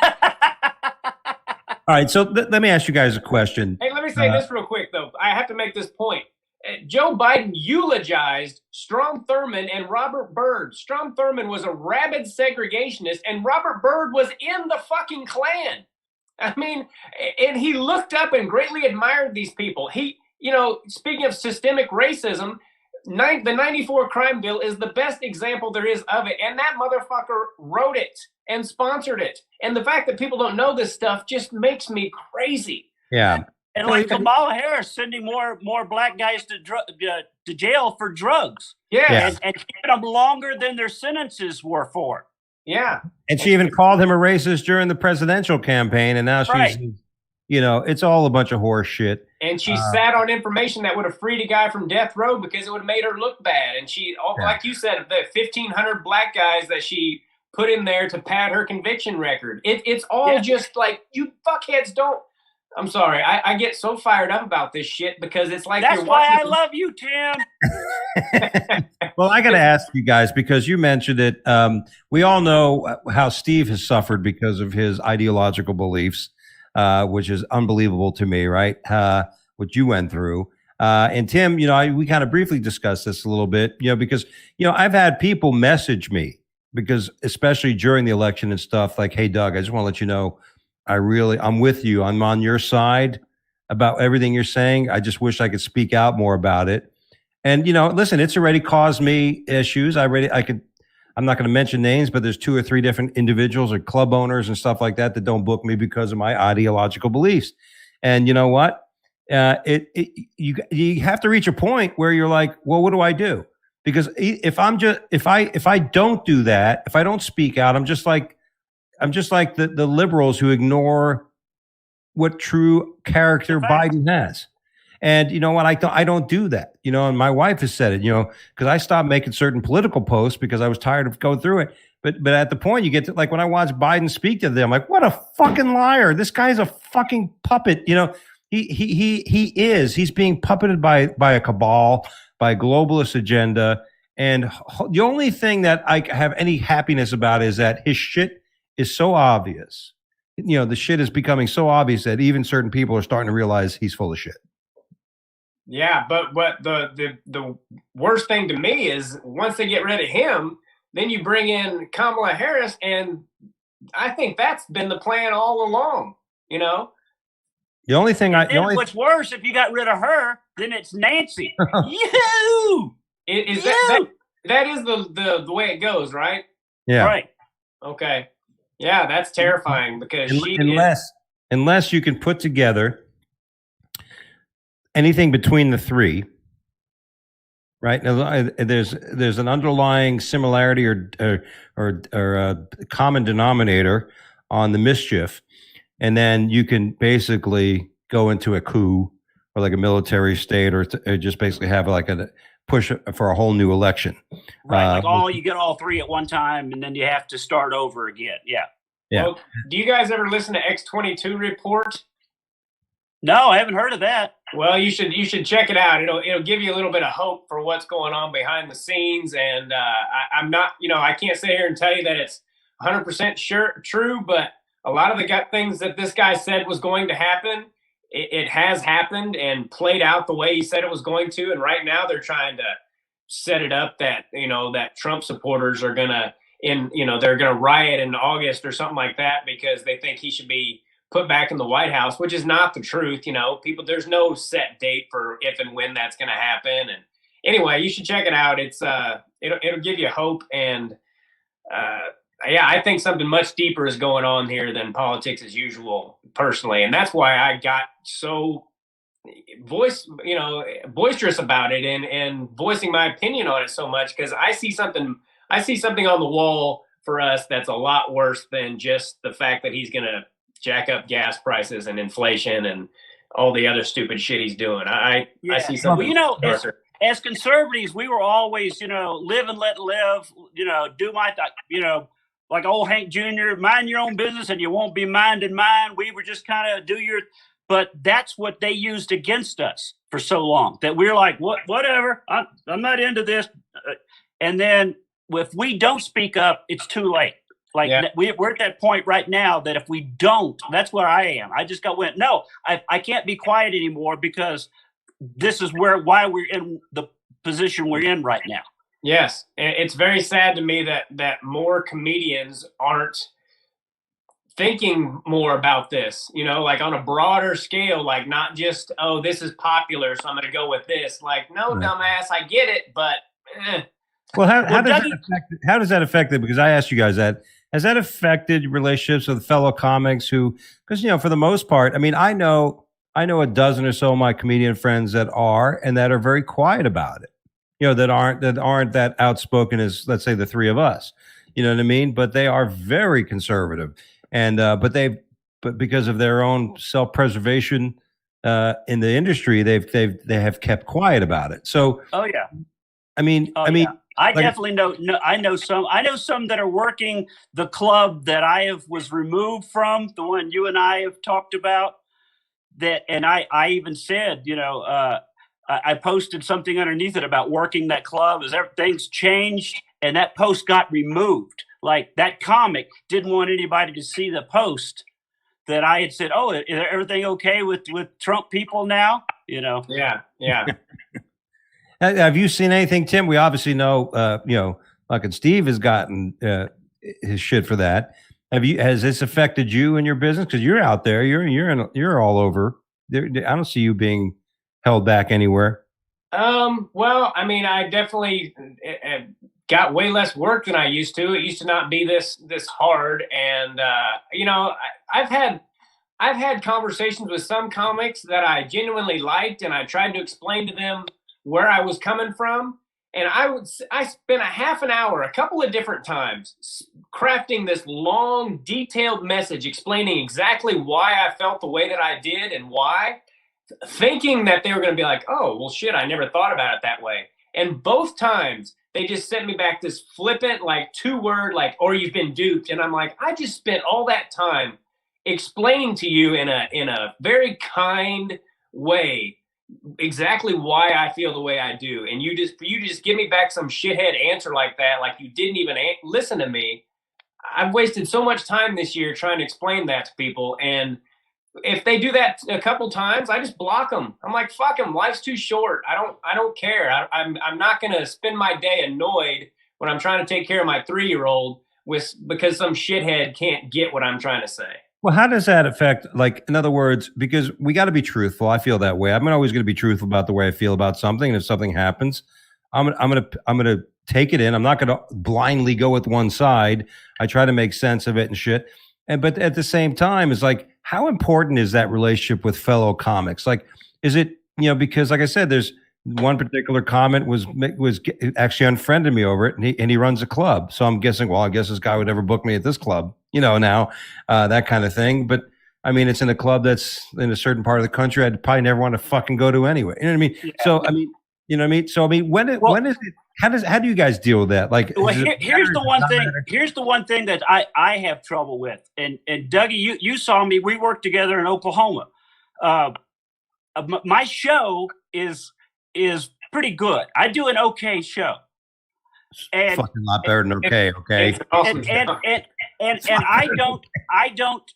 All right, so let me ask you guys a question. Hey, let me say this real quick, though. I have to make this point. Joe Biden eulogized Strom Thurmond and Robert Byrd. Strom Thurmond was a rabid segregationist, and Robert Byrd was in the fucking Klan. I mean, and he looked up and greatly admired these people. Speaking of systemic racism, the 94 crime bill is the best example there is of it. And that motherfucker wrote it and sponsored it. And the fact that people don't know this stuff just makes me crazy. Yeah. And like Kamala Harris sending more black guys to jail for drugs. Yeah. And keeping them longer than their sentences were for. Yeah. And she even called him a racist during the presidential campaign. And now she's, it's all a bunch of horse shit. And she sat on information that would have freed a guy from death row because it would have made her look bad. And like you said, the 1,500 black guys that she put in there to pad her conviction record. It's all just like, you fuckheads don't. I'm sorry. I get so fired up about this shit because it's like that's why I love you, Tim. Well, I got to ask you guys, because you mentioned it. We all know how Steve has suffered because of his ideological beliefs, which is unbelievable to me, right? What you went through. And Tim, we kind of briefly discussed this a little bit, because, I've had people message me, because especially during the election and stuff, like, hey, Doug, I just want to let you know, I'm with you. I'm on your side about everything you're saying. I just wish I could speak out more about it. And, listen, it's already caused me issues. I'm not going to mention names, but there's 2 or 3 different individuals or club owners and stuff like that don't book me because of my ideological beliefs. And you know what? You have to reach a point where you're like, well, what do I do? Because if I don't do that, if I don't speak out, I'm just like the liberals who ignore what true character Biden has. And you know what? I don't do that. And my wife has said it, because I stopped making certain political posts because I was tired of going through it. But at the point you get to, like, when I watch Biden speak to them, I'm like, what a fucking liar. This guy's a fucking puppet. He's being puppeted by a cabal, by a globalist agenda. And the only thing that I have any happiness about is that his shit is so obvious. The shit is becoming so obvious that even certain people are starting to realize he's full of shit. Yeah, but the worst thing to me is once they get rid of him, then you bring in Kamala Harris, and I think that's been the plan all along. The only thing what's worse, if you got rid of her, then it's Nancy. You. That is the way it goes, right? Yeah. Right. Okay. Yeah, that's terrifying because unless you can put together anything between the 3, right? Now, there's an underlying similarity or a common denominator on the mischief, and then you can basically go into a coup or like a military state, or just basically have like push for a whole new election. Right, like you get all three at one time, and then you have to start over again. Yeah. Well, do you guys ever listen to X22 Report? No, I haven't heard of that. Well, you should check it out. It'll give you a little bit of hope for what's going on behind the scenes. And I'm not, I can't sit here and tell you that it's 100% true, but a lot of the things that this guy said was going to happen, it has happened and played out the way he said it was going to. And right now they're trying to set it up that that Trump supporters are gonna they're gonna riot in August or something like that because they think he should be put back in the White House, which is not the truth. People, there's no set date for if and when that's going to happen. And anyway, you should check it out. It's it'll give you hope. And I think something much deeper is going on here than politics as usual, personally. And that's why I got so boisterous about it and voicing my opinion on it so much, because I see something on the wall for us that's a lot worse than just the fact that he's going to jack up gas prices and inflation and all the other stupid shit he's doing. I see something. Well, as conservatives, we were always, live and let live, do my, like old Hank Jr., mind your own business and you won't be minding mine. We were just kind of but that's what they used against us for so long, that we're like, whatever, I'm not into this. And then if we don't speak up, it's too late. We're at that point right now that if we don't, that's where I am. I just no, I can't be quiet anymore, because this is why we're in the position we're in right now. Yes. It's very sad to me that more comedians aren't thinking more about this, like on a broader scale, like not just, oh, this is popular, so I'm going to go with this. Like, no, dumbass, I get it, but Well, how does that affect it? Because I asked you guys that. Has that affected relationships with fellow comics because, for the most part, I mean, I know a dozen or so of my comedian friends that are very quiet about it, that aren't that outspoken as, let's say, the three of us, you know what I mean? But they are very conservative, and, but because of their own self-preservation, in the industry, they have kept quiet about it. So, oh yeah. I mean, I definitely know. No, I know some that are working the club that I was removed from, the one you and I have talked about. And I even said, I posted something underneath it about working that club as everything's changed, and that post got removed. Like, that comic didn't want anybody to see the post that I had said. Oh, is everything okay with Trump people now? Yeah. Have you seen anything, Tim? We obviously know, fucking Steve has gotten his shit for that. Has this affected you and your business? Because you're out there, you're all over. I don't see you being held back anywhere. Well, I mean, I definitely got way less work than I used to. It used to not be this hard, and I've had conversations with some comics that I genuinely liked, and I tried to explain to them where I was coming from. And I spent a half an hour, a couple of different times, crafting this long, detailed message explaining exactly why I felt the way that I did and why, thinking that they were going to be like, oh, well, shit, I never thought about it that way. And both times they just sent me back this flippant, like 2-word, like, or you've been duped. And I'm like, I just spent all that time explaining to you in a very kind way exactly why I feel the way I do, and you just give me back some shithead answer like that, like you didn't even listen to me. I've wasted so much time this year trying to explain that to people, and if they do that a couple times, I just block them. I'm like, fuck them. Life's too short. I don't care. I'm not gonna spend my day annoyed when I'm trying to take care of my 3-year-old because some shithead can't get what I'm trying to say. Well, how does that affect, like, in other words, because we got to be truthful. I feel that way. I'm always going to be truthful about the way I feel about something. And if something happens, I'm going to take it in. I'm not going to blindly go with one side. I try to make sense of it and shit. But at the same time, it's like, how important is that relationship with fellow comics? Like, is it, because like I said, there's one particular comment was actually unfriended me over it, and he runs a club. So I'm guessing, well, I guess this guy would never book me at this club, now, that kind of thing. But I mean, it's in a club that's in a certain part of the country I'd probably never want to fucking go to anyway. You know what I mean? Yeah. So, I mean, You know what I mean? So I mean, when is it? How do you guys deal with that? Like, well, here's the one thing. Here's the one thing that I have trouble with. And Dougie, you saw me. We worked together in Oklahoma. My show is pretty good. I do an okay show. And fucking lot better than okay. And I don't.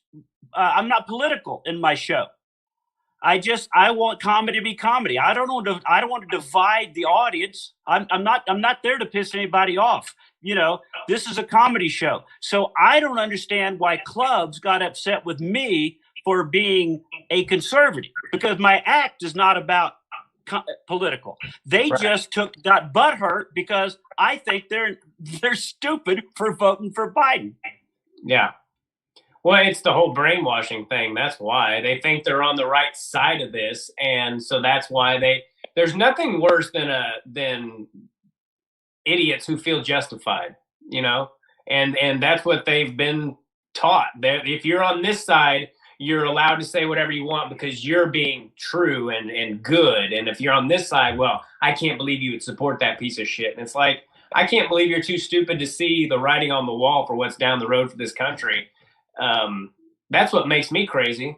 I'm not political in my show. I want comedy to be comedy. I don't want to divide the audience. I'm not there to piss anybody off. You know, this is a comedy show. So I don't understand why clubs got upset with me for being a conservative, because my act is not about political. They just got butthurt because I think they're stupid for voting for Biden. Yeah. Well, it's the whole brainwashing thing. That's why they think they're on the right side of this, and so that's why there's nothing worse than idiots who feel justified, you know, and that's what they've been taught. That if you're on this side, you're allowed to say whatever you want because you're being true and good, and if you're on this side, well, I can't believe you would support that piece of shit. And it's like, I can't believe you're too stupid to see the writing on the wall for what's down the road for this country. That's what makes me crazy.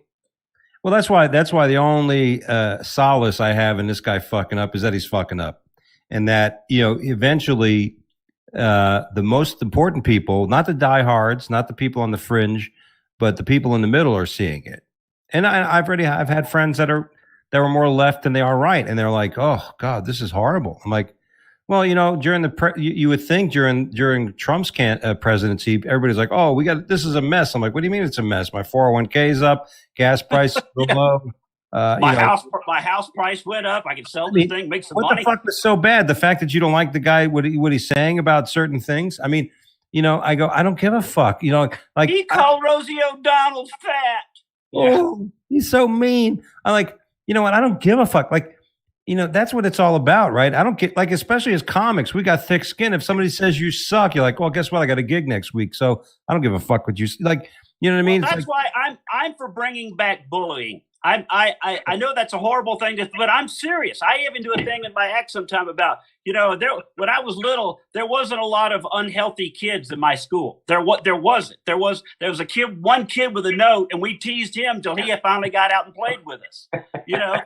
Well, that's why the only solace I have in this guy fucking up is that he's fucking up, and that, you know, eventually the most important people, not the diehards, not the people on the fringe, but the people in the middle are seeing it. And I've had friends that were more left than they are right, and they're like, "Oh God, this is horrible." I'm like, well, you know, during you would think during Trump's presidency, everybody's like, "Oh, this is a mess." I'm like, "What do you mean it's a mess? My 401k's up, gas prices low, my house price went up. I can sell this thing, make some money." What the fuck was so bad? The fact that you don't like the guy, what he's saying about certain things. I mean, you know, I don't give a fuck. You know, like he called Rosie O'Donnell fat. Oh, he's so mean. I'm like, you know what? I don't give a fuck. Like, you know, that's what it's all about, right? I don't get, like, especially as comics, we got thick skin. If somebody says you suck, you're like, well, guess what? I got a gig next week, so I don't give a fuck what you like. You know what I mean? Well, that's why I'm for bringing back bullying. I know that's a horrible thing, but I'm serious. I even do a thing in my act sometime about, you know, when I was little, there wasn't a lot of unhealthy kids in my school. There wasn't. There was one kid with a note, and we teased him till he finally got out and played with us. You know,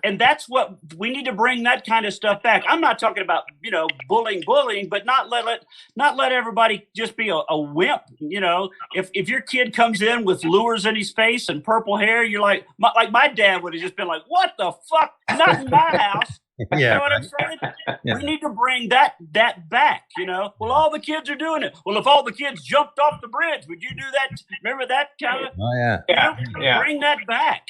and that's what we need to bring, that kind of stuff back. I'm not talking about, you know, bullying, but not let everybody just be a wimp. You know, if your kid comes in with lures in his face and purple hair, you're like my dad would have just been like, "What the fuck? Not in my house." Yeah, you know what I'm saying? Yeah. We need to bring that back, you know? Well, all the kids are doing it. Well, if all the kids jumped off the bridge, would you do that? Remember that kind of? Oh, yeah. Yeah. Bring that back.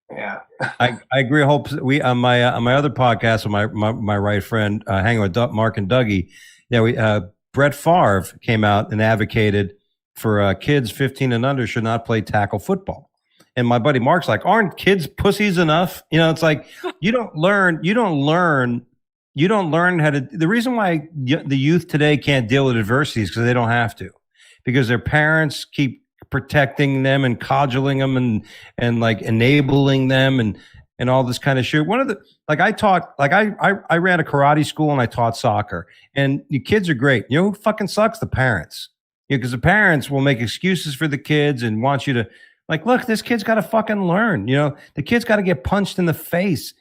Yeah. I agree. We on my other podcast with my right friend, hanging with Mark and Dougie. Yeah, Brett Favre came out and advocated for kids 15 and under should not play tackle football. And my buddy Mark's like, aren't kids pussies enough? You know, it's like, you don't learn how to, the reason why the youth today can't deal with adversity is because they don't have to, because their parents keep protecting them and coddling them and like enabling them and all this kind of shit. One of the, like I ran a karate school and I taught soccer, and the kids are great. You know who fucking sucks? The parents. You know, because the parents will make excuses for the kids and want you to, like, look, this kid's got to fucking learn. You know, the kid's got to get punched in the face.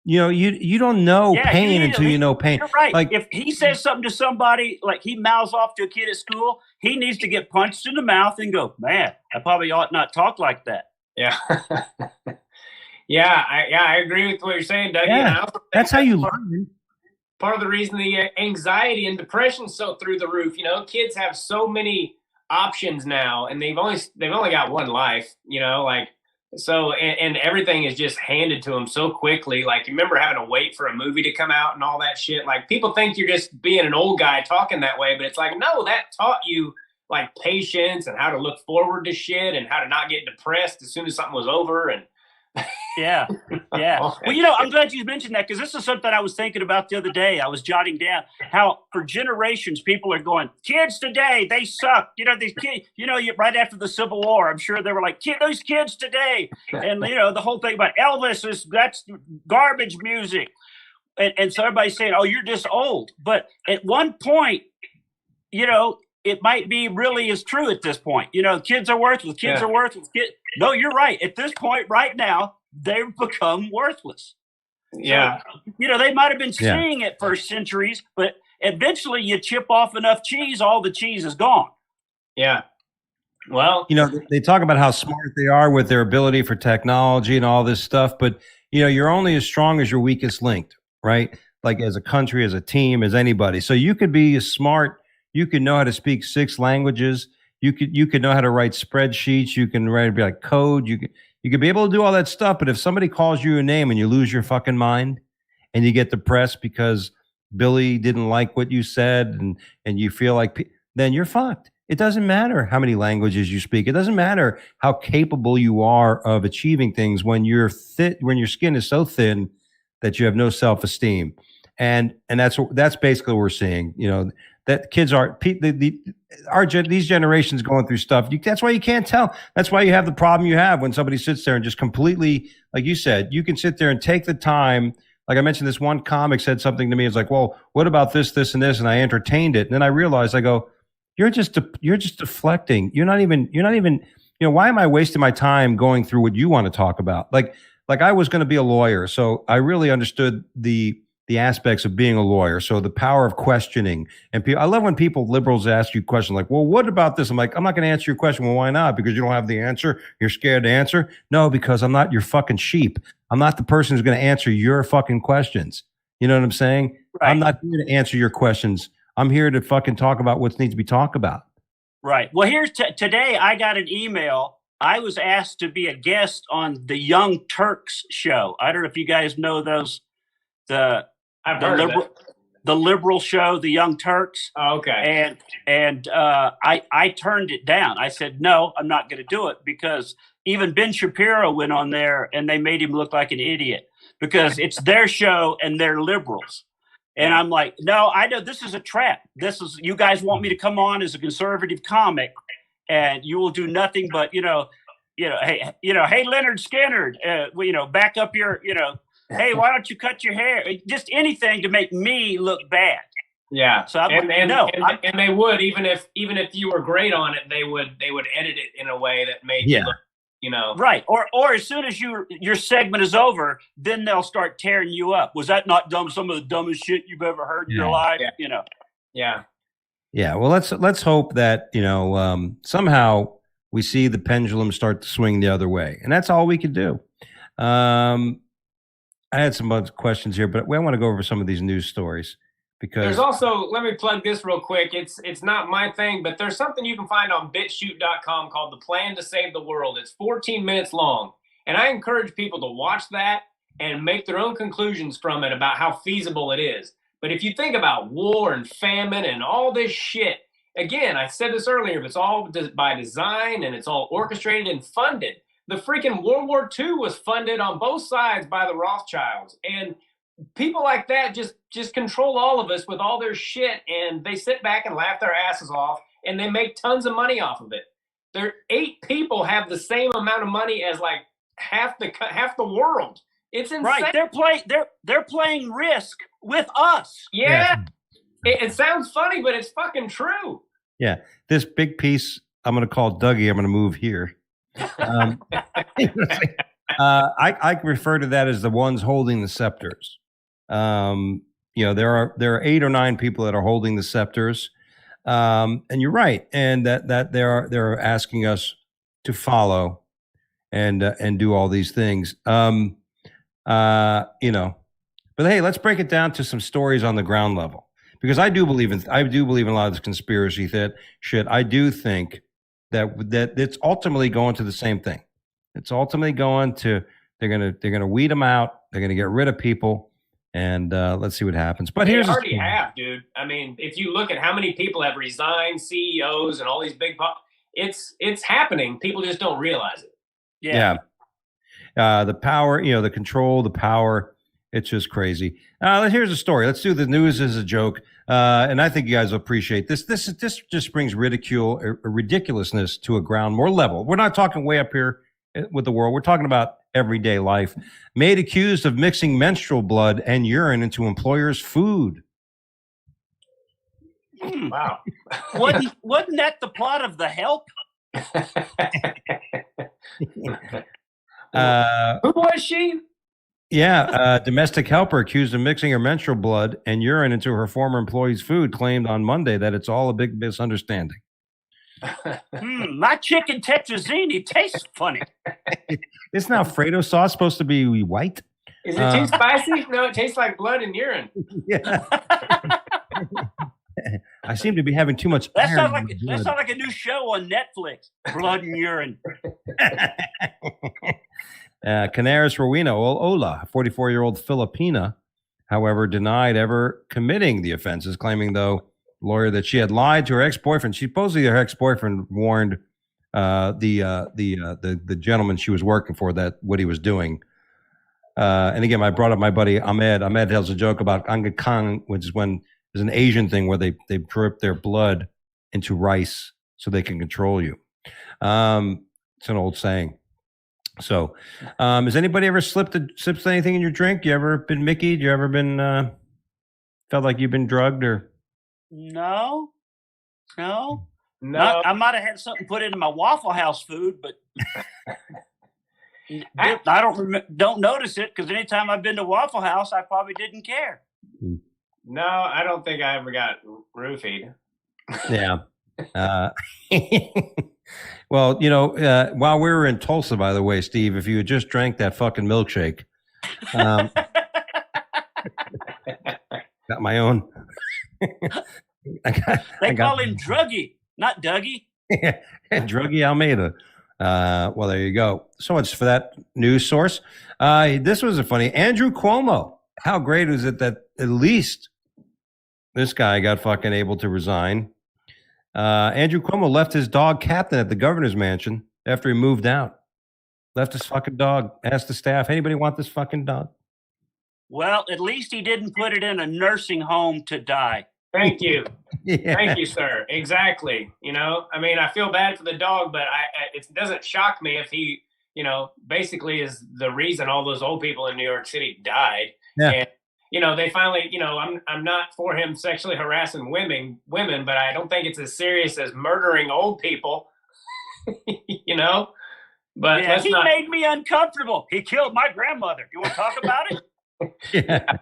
You know, you don't know pain until you know pain. You're right. Like, if he says something to somebody, like he mouths off to a kid at school, he needs to get punched in the mouth and go, man, I probably ought not talk like that. Yeah. I agree with what you're saying, Dougie. Yeah, that's how you learn. Part of the reason the anxiety and depression is so through the roof, you know, kids have so many options now, and they've only got one life, you know, like, so, and everything is just handed to them so quickly. Like, you remember having to wait for a movie to come out and all that shit. Like, people think you're just being an old guy talking that way, but it's like, no, that taught you like patience and how to look forward to shit and how to not get depressed as soon as something was over. And yeah. Well, you know, I'm glad you mentioned that, because this is something I was thinking about the other day. I was jotting down how for generations people are going, kids today, they suck. You know, these kids, you know, right after the Civil War, I'm sure they were like, those kids today. And, you know, the whole thing about Elvis that's garbage music. and so everybody's saying, "Oh, you're just old." But at one point, it might be really is true at this point. Kids are worthless. Kids are worthless. No, you're right. At this point, right now, they've become worthless. Yeah. So, they might have been seeing it for centuries, but eventually you chip off enough cheese, all the cheese is gone. Yeah. Well, they talk about how smart they are with their ability for technology and all this stuff, but you're only as strong as your weakest link, right? Like as a country, as a team, as anybody. So you could be smart. You could know how to speak 6 languages. You could know how to write spreadsheets. You can write like code. You could be able to do all that stuff. But if somebody calls you a name and you lose your fucking mind and you get depressed because Billy didn't like what you said and you feel like, then you're fucked. It doesn't matter how many languages you speak. It doesn't matter how capable you are of achieving things when your skin is so thin that you have no self-esteem. And that's basically what we're seeing. That kids are these generations going through stuff. That's why you can't tell. That's why you have the problem you have when somebody sits there and just completely, like you said, you can sit there and take the time. Like I mentioned, this one comic said something to me. It's like, well, what about this, this, and this? And I entertained it. And then I realized, I go, you're just deflecting. You're not even, why am I wasting my time going through what you want to talk about? Like I was going to be a lawyer. So I really understood the aspects of being a lawyer. So the power of questioning. And I love when liberals ask you questions like, well, what about this? I'm like, I'm not going to answer your question. Well, why not? Because you don't have the answer. You're scared to answer? No, because I'm not your fucking sheep. I'm not the person who's going to answer your fucking questions. You know what I'm saying? Right. I'm not here to answer your questions. I'm here to fucking talk about what needs to be talked about. Right. Well, here's today I got an email. I was asked to be a guest on the Young Turks show. I don't know if you guys know those. The liberal show, the Young Turks. Oh, okay. And I turned it down. I said, no, I'm not going to do it because even Ben Shapiro went on there and they made him look like an idiot because it's their show and they're liberals. And I'm like, no, I know this is a trap. You guys want me to come on as a conservative comic and you will do nothing but, hey, Leonard Skinner, back up your, hey, why don't you cut your hair? Just anything to make me look bad. Yeah. So I'm and they would, even if you were great on it, they would edit it in a way that made you look, right. Or as soon as your segment is over, then they'll start tearing you up. Was that not some of the dumbest shit you've ever heard in your life? Yeah. Yeah. Yeah. Well, let's hope that, somehow we see the pendulum start to swing the other way. And that's all we could do. I had some other questions here, but we want to go over some of these news stories. Because there's also, let me plug this real quick. It's not my thing, but there's something you can find on BitChute.com called The Plan to Save the World. It's 14 minutes long. And I encourage people to watch that and make their own conclusions from it about how feasible it is. But if you think about war and famine and all this shit, again, I said this earlier, if it's all by design and it's all orchestrated and funded, the freaking World War II was funded on both sides by the Rothschilds. And people like that just control all of us with all their shit, and they sit back and laugh their asses off, and they make tons of money off of it. 8 people have the same amount of money as like half the world. It's insane. Right? They're playing Risk with us. Yeah. It sounds funny, but it's fucking true. Yeah, this big piece I'm going to call Dougie. I'm going to move here. I refer to that as the ones holding the scepters. There are 8 or 9 people that are holding the scepters, and you're right, and that they're asking us to follow and do all these things. But hey, let's break it down to some stories on the ground level, because I do believe in a lot of this conspiracy shit. I do think that it's ultimately going to the same thing. It's ultimately going to they're gonna weed them out. They're gonna get rid of people, and let's see what happens. But they already have, dude. I mean, if you look at how many people have resigned, CEOs and all these big, it's happening. People just don't realize it. Yeah. The power, the control, the power. It's just crazy. Here's a story. Let's do the news as a joke. And I think you guys will appreciate this. This just brings ridicule, ridiculousness to a ground more level. We're not talking way up here with the world. We're talking about everyday life. Maid accused of mixing menstrual blood and urine into employer's food. Wow. Wasn't that the plot of The Help? Who was she? Yeah, domestic helper accused of mixing her menstrual blood and urine into her former employee's food claimed on Monday that it's all a big misunderstanding. My chicken tetrazzini tastes funny. Isn't Alfredo sauce supposed to be white? Is it too spicy? No, it tastes like blood and urine. Yeah. I seem to be having too much. That sounds like a new show on Netflix. Blood and urine. Canaris Rowena Ola, a 44-year-old Filipina, however, denied ever committing the offenses, claiming, though, lawyer, that she had lied to her ex-boyfriend. Supposedly, her ex-boyfriend warned the gentleman she was working for that what he was doing. And again, I brought up my buddy Ahmed. Ahmed tells a joke about angakang, which is when there's an Asian thing where they drip their blood into rice so they can control you. It's an old saying. So, has anybody ever sipped anything in your drink? You ever been Mickey? You ever been felt like you've been drugged or? No. I might have had something put into my Waffle House food, but I don't notice it because anytime I've been to Waffle House, I probably didn't care. No, I don't think I ever got roofied. Yeah. Well, while we were in Tulsa, by the way, Steve, if you had just drank that fucking milkshake, got my own. They call him Druggy, not Dougie. Yeah, Druggy Almeida. Well, there you go. So much for that news source. This was a funny Andrew Cuomo. How great is it that at least this guy got fucking able to resign? Andrew Cuomo left his dog Captain at the governor's mansion after he moved out. Left his fucking dog. Asked the staff, anybody want this fucking dog? Well, at least he didn't put it in a nursing home to die. Thank you. Yeah. Thank you, sir. Exactly. I mean, I feel bad for the dog, but it doesn't shock me if he, basically is the reason all those old people in New York City died. Yeah. And, they finally, I'm not for him sexually harassing women, but I don't think it's as serious as murdering old people, But yeah, he made me uncomfortable. He killed my grandmother. You want to talk about it? Yeah.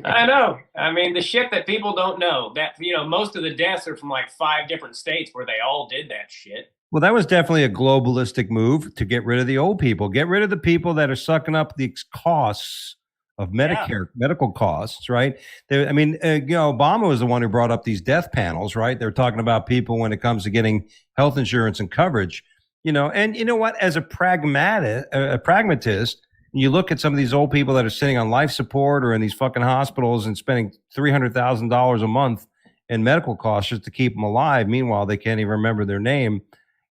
I know. I mean, the shit that people don't know, that, most of the deaths are from like 5 different states where they all did that shit. Well, that was definitely a globalistic move to get rid of the old people, get rid of the people that are sucking up the costs of Medicare, medical costs, right? Obama was the one who brought up these death panels, right? They're talking about people when it comes to getting health insurance and coverage, and you know what? As a pragmatist, you look at some of these old people that are sitting on life support or in these fucking hospitals and spending $300,000 a month in medical costs just to keep them alive. Meanwhile, they can't even remember their name.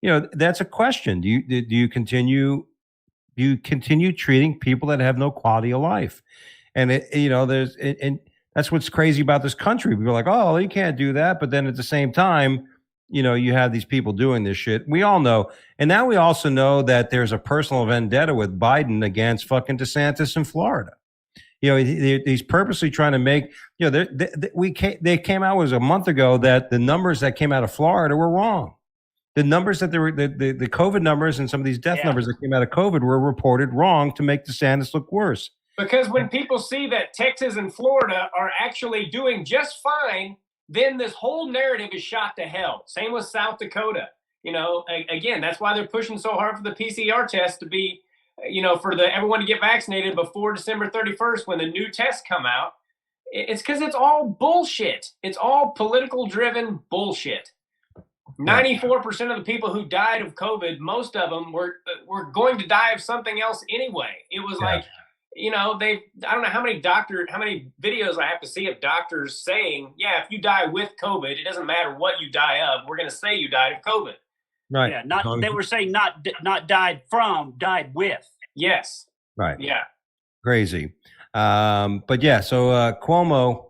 That's a question. Do you continue treating people that have no quality of life? And and that's what's crazy about this country. People are like, oh, you can't do that. But then at the same time, you have these people doing this shit. We all know. And now we also know that there's a personal vendetta with Biden against fucking DeSantis in Florida. He's purposely trying to make, they came out, was a month ago, that the numbers that came out of Florida were wrong. The numbers that the COVID numbers and some of these death numbers that came out of COVID were reported wrong to make DeSantis look worse. Because when people see that Texas and Florida are actually doing just fine, then this whole narrative is shot to hell. Same with South Dakota. Again, that's why they're pushing so hard for the PCR test to be, for everyone to get vaccinated before December 31st when the new tests come out. It's because it's all bullshit. It's all political driven bullshit. 94% of the people who died of COVID, most of them were going to die of something else anyway. It was like, I don't know how many videos I have to see of doctors saying, yeah, if you die with COVID, it doesn't matter what you die of. We're going to say you died of COVID. Right. Yeah. They were saying not died from, died with. Yes. Right. Yeah. Crazy. But yeah, so Cuomo,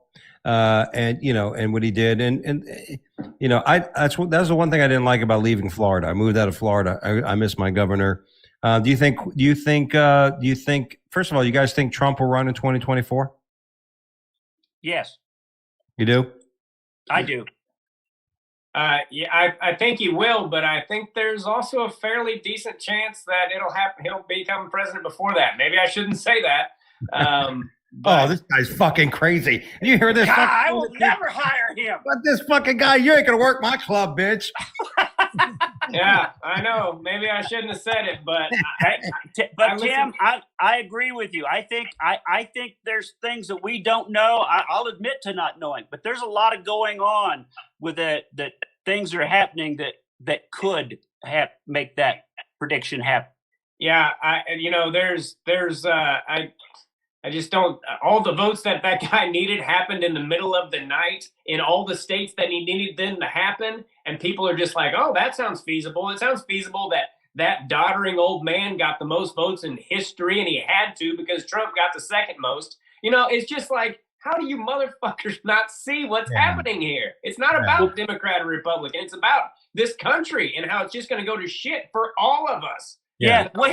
and what he did, that's the one thing I didn't like about leaving Florida. I moved out of Florida. I miss my governor. Do you think? First of all, you guys think Trump will run in 2024? Yes, You do. I do. Yeah, I think he will, but I think there's also a fairly decent chance that it'll happen. He'll become president before that. Maybe I shouldn't say that. Oh, this guy's fucking crazy. You hear this? God, I will never hire him. But this fucking guy, you ain't gonna work my club, bitch. Yeah, I know. Maybe I shouldn't have said it, but Tim, I agree with you. I think there's things that we don't know. I'll admit to not knowing, but there's a lot of going on with it that things are happening that could make that prediction happen. Yeah, I just don't. All the votes that guy needed happened in the middle of the night in all the states that he needed them to happen. And people are just like, oh, that sounds feasible. It sounds feasible that doddering old man got the most votes in history, and he had to because Trump got the second most. It's just like, how do you motherfuckers not see what's happening here? It's not about Democrat or Republican. It's about this country and how it's just going to go to shit for all of us. Yeah. Well,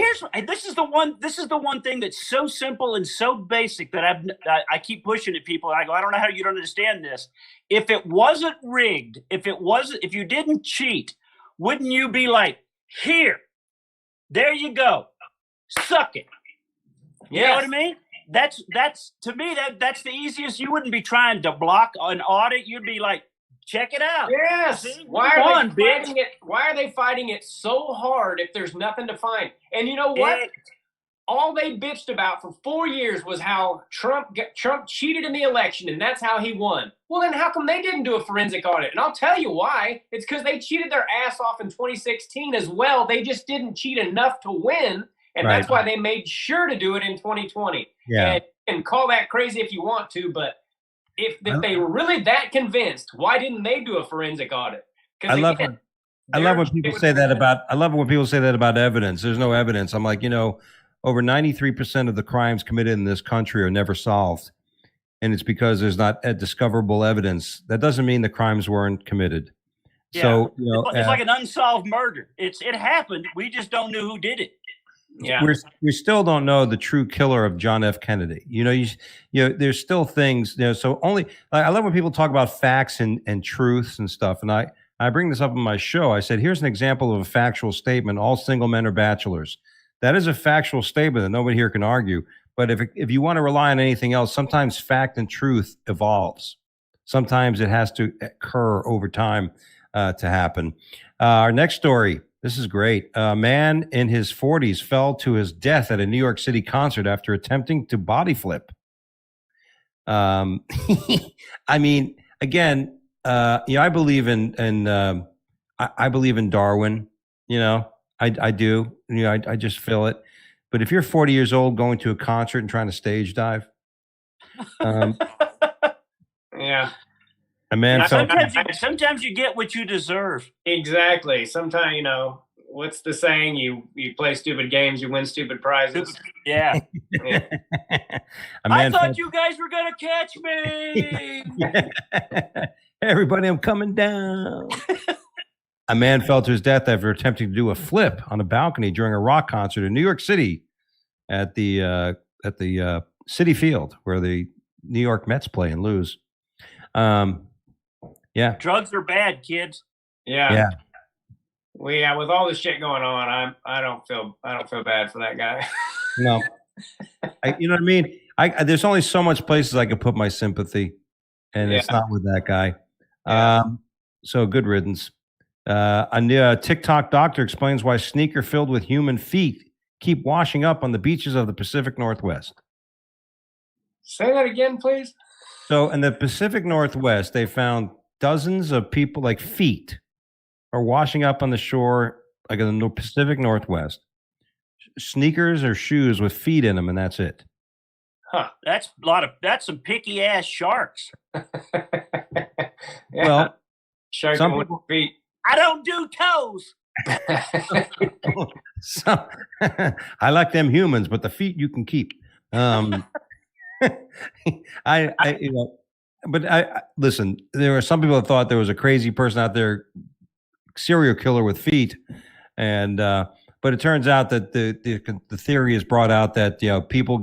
this is the one thing that's so simple and so basic that I keep pushing at people. And I go, I don't know how you don't understand this. If it wasn't rigged, if you didn't cheat, wouldn't you be like, here, there you go, suck it? You know what I mean? That's to me that's the easiest. You wouldn't be trying to block an audit. You'd be like, check it out. Yes. Why are they fighting it so hard if there's nothing to find? And you know what? All they bitched about for 4 years was how Trump cheated in the election, and that's how he won. Well, then how come they didn't do a forensic audit? And I'll tell you why. It's because they cheated their ass off in 2016 as well. They just didn't cheat enough to win, and that's why they made sure to do it in 2020. Yeah. And call that crazy if you want to, but if they were really that convinced, why didn't they do a forensic audit? I love when people say that about evidence. There's no evidence. I'm like, over 93% of the crimes committed in this country are never solved. And it's because there's not discoverable evidence. That doesn't mean the crimes weren't committed. Yeah. So, it's like an unsolved murder. It happened. We just don't know who did it. Yeah, we still don't know the true killer of John F. Kennedy. There's still things. So I love when people talk about facts and truths and stuff. And I bring this up in my show. I said, here's an example of a factual statement: all single men are bachelors. That is a factual statement that nobody here can argue. But if you want to rely on anything else, sometimes fact and truth evolves. Sometimes it has to occur over time to happen. Our next story. This is great. A man in his 40s fell to his death at a New York City concert after attempting to body flip. I mean, again, I believe in I believe in Darwin. I do. I just feel it. But if you're 40 years old going to a concert and trying to stage dive, yeah. A man sometimes you get what you deserve. Exactly. Sometimes, what's the saying? You play stupid games, you win stupid prizes. Yeah. I thought you guys were going to catch me. Everybody, I'm coming down. A man fell to his death after attempting to do a flip on a balcony during a rock concert in New York City at the City Field, where the New York Mets play and lose. Yeah. Drugs are bad, kids. Yeah. Well, with all this shit going on, I don't feel bad for that guy. No. You know what I mean? There's only so much places I could put my sympathy, and it's not with that guy. Yeah. So good riddance. A TikTok doctor explains why sneaker filled with human feet keep washing up on the beaches of the Pacific Northwest. Say that again, please. So in the Pacific Northwest, they found dozens of people, like feet, are washing up on the shore, like in the Pacific Northwest. Sneakers or shoes with feet in them, and that's it. Huh? That's some picky ass sharks. Well, sharks with feet. I don't do toes. So, I like them humans, but the feet you can keep. Listen, there were some people that thought there was a crazy person out there, serial killer with feet, but but it turns out that the theory is brought out that people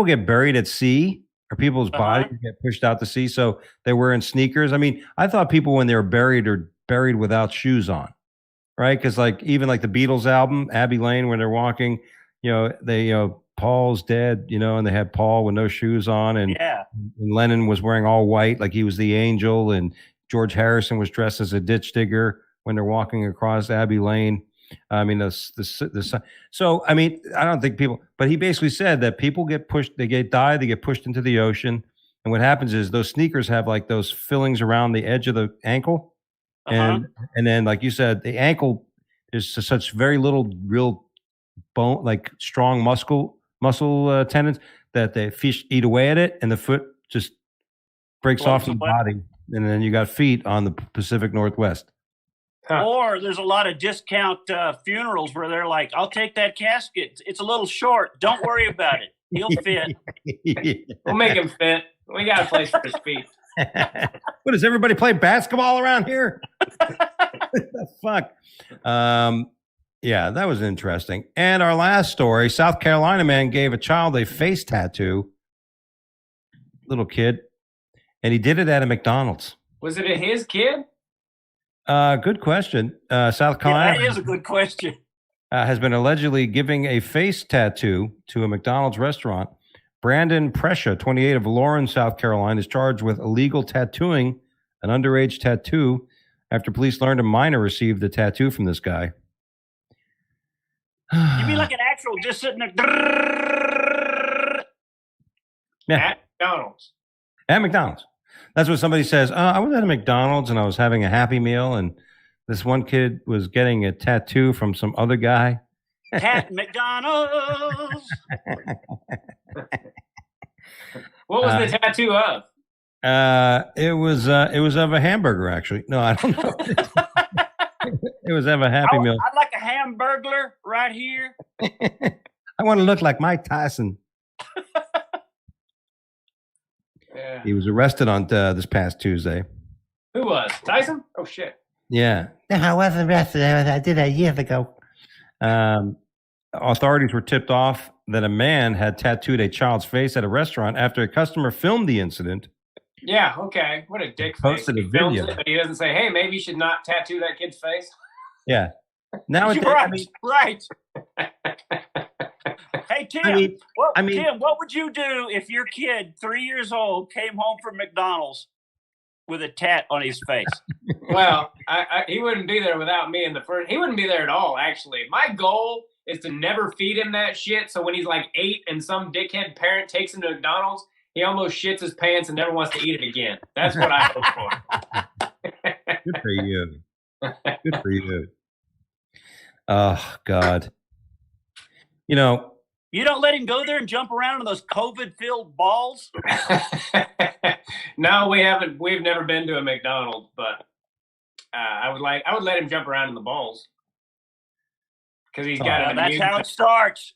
get buried at sea, or people's bodies get pushed out to sea, so they're wearing sneakers. I mean, I thought people when they were buried are buried without shoes on, right? Because even the Beatles album, Abbey Lane, when they're walking, Paul's dead, and they had Paul with no shoes on, and Lennon was wearing all white like he was the angel, and George Harrison was dressed as a ditch digger when they're walking across Abbey Lane. I mean, so I mean, I don't think people, but he basically said that people get pushed, they get pushed into the ocean, and what happens is those sneakers have like those fillings around the edge of the ankle, and then like you said, the ankle is such very little real bone, like strong muscle tendons, that the fish eat away at it, and the foot just breaks off the body, and then you got feet on the Pacific Northwest. Or there's a lot of discount funerals where they're like, "I'll take that casket. It's a little short. Don't worry about it. He'll fit." We'll make him fit. We got a place for his feet. What, does everybody play basketball around here? What the fuck? Yeah, that was interesting. And our last story, South Carolina man gave a child a face tattoo, little kid, and he did it at a McDonald's. Was it his kid? Good question. South Carolina. That is a good question. Has been allegedly giving a face tattoo to a McDonald's restaurant. Brandon Prescia, 28, of Lawrence, South Carolina, is charged with illegal tattooing an underage tattoo after police learned a minor received the tattoo from this guy. You mean like an actual just sitting there? At McDonald's. At McDonald's. That's what somebody says. I was at a McDonald's and I was having a Happy Meal, and this one kid was getting a tattoo from some other guy. At McDonald's. What was the tattoo of? It was of a hamburger, actually. No, I don't know. It was of a Happy Meal. I'd like a hamburglar right here. I want to look like Mike Tyson. Yeah. He was arrested on this past Tuesday. Who was? Tyson? Oh, shit. Yeah. No, I wasn't arrested. I did that years ago. Authorities were tipped off that a man had tattooed a child's face at a restaurant after a customer filmed the incident. Yeah, okay. What a dick face. Posted a video. But he doesn't say, "Hey, maybe you should not tattoo that kid's face." Yeah. Now it's right. Hey, Tim. Tim, what would you do if your kid, 3 years old, came home from McDonald's with a tat on his face? Well, he wouldn't be there without me in the first. He wouldn't be there at all, actually. My goal is to never feed him that shit. So when he's like 8 and some dickhead parent takes him to McDonald's, he almost shits his pants and never wants to eat it again. That's what I hope for. Good for you. Good for you. Oh, God. You don't let him go there and jump around in those COVID-filled balls? No, we haven't. We've never been to a McDonald's, but I would let him jump around in the balls. Because he's got that's how it starts.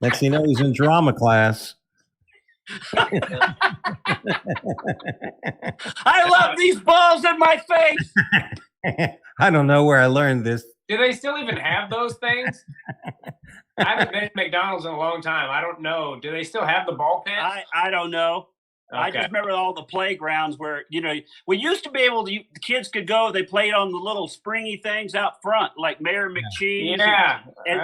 Next thing you know, he's in drama class. I love these balls in my face. I don't know where I learned this. Do they still even have those things? I haven't been to McDonald's in a long time. I don't know. Do they still have the ball pits? I don't know. Okay. I just remember all the playgrounds where, we used to be able to, the kids could go, they played on the little springy things out front, like Mayor McCheese. Yeah.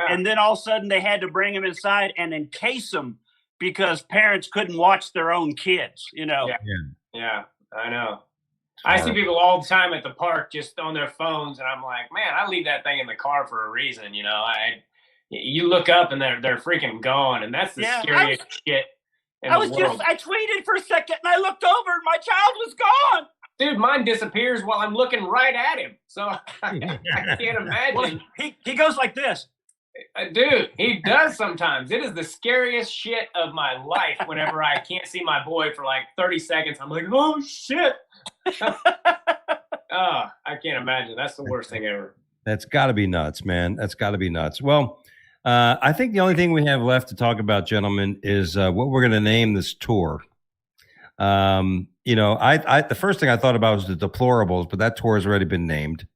And then all of a sudden they had to bring them inside and encase them because parents couldn't watch their own kids, Yeah, I know. I see people all the time at the park just on their phones, and I'm like, man, I leave that thing in the car for a reason, You look up and they're freaking gone, and that's the scariest shit. I tweeted for a second and I looked over and my child was gone. Dude, mine disappears while I'm looking right at him. So I can't imagine. Well, he goes like this. Dude, he does sometimes. It is the scariest shit of my life whenever I can't see my boy for like 30 seconds. I'm like, oh, shit. I can't imagine. That's the worst thing ever. That's got to be nuts, man. That's got to be nuts. Well, I think the only thing we have left to talk about, gentlemen, is what we're going to name this tour. The first thing I thought about was the deplorables, but that tour has already been named.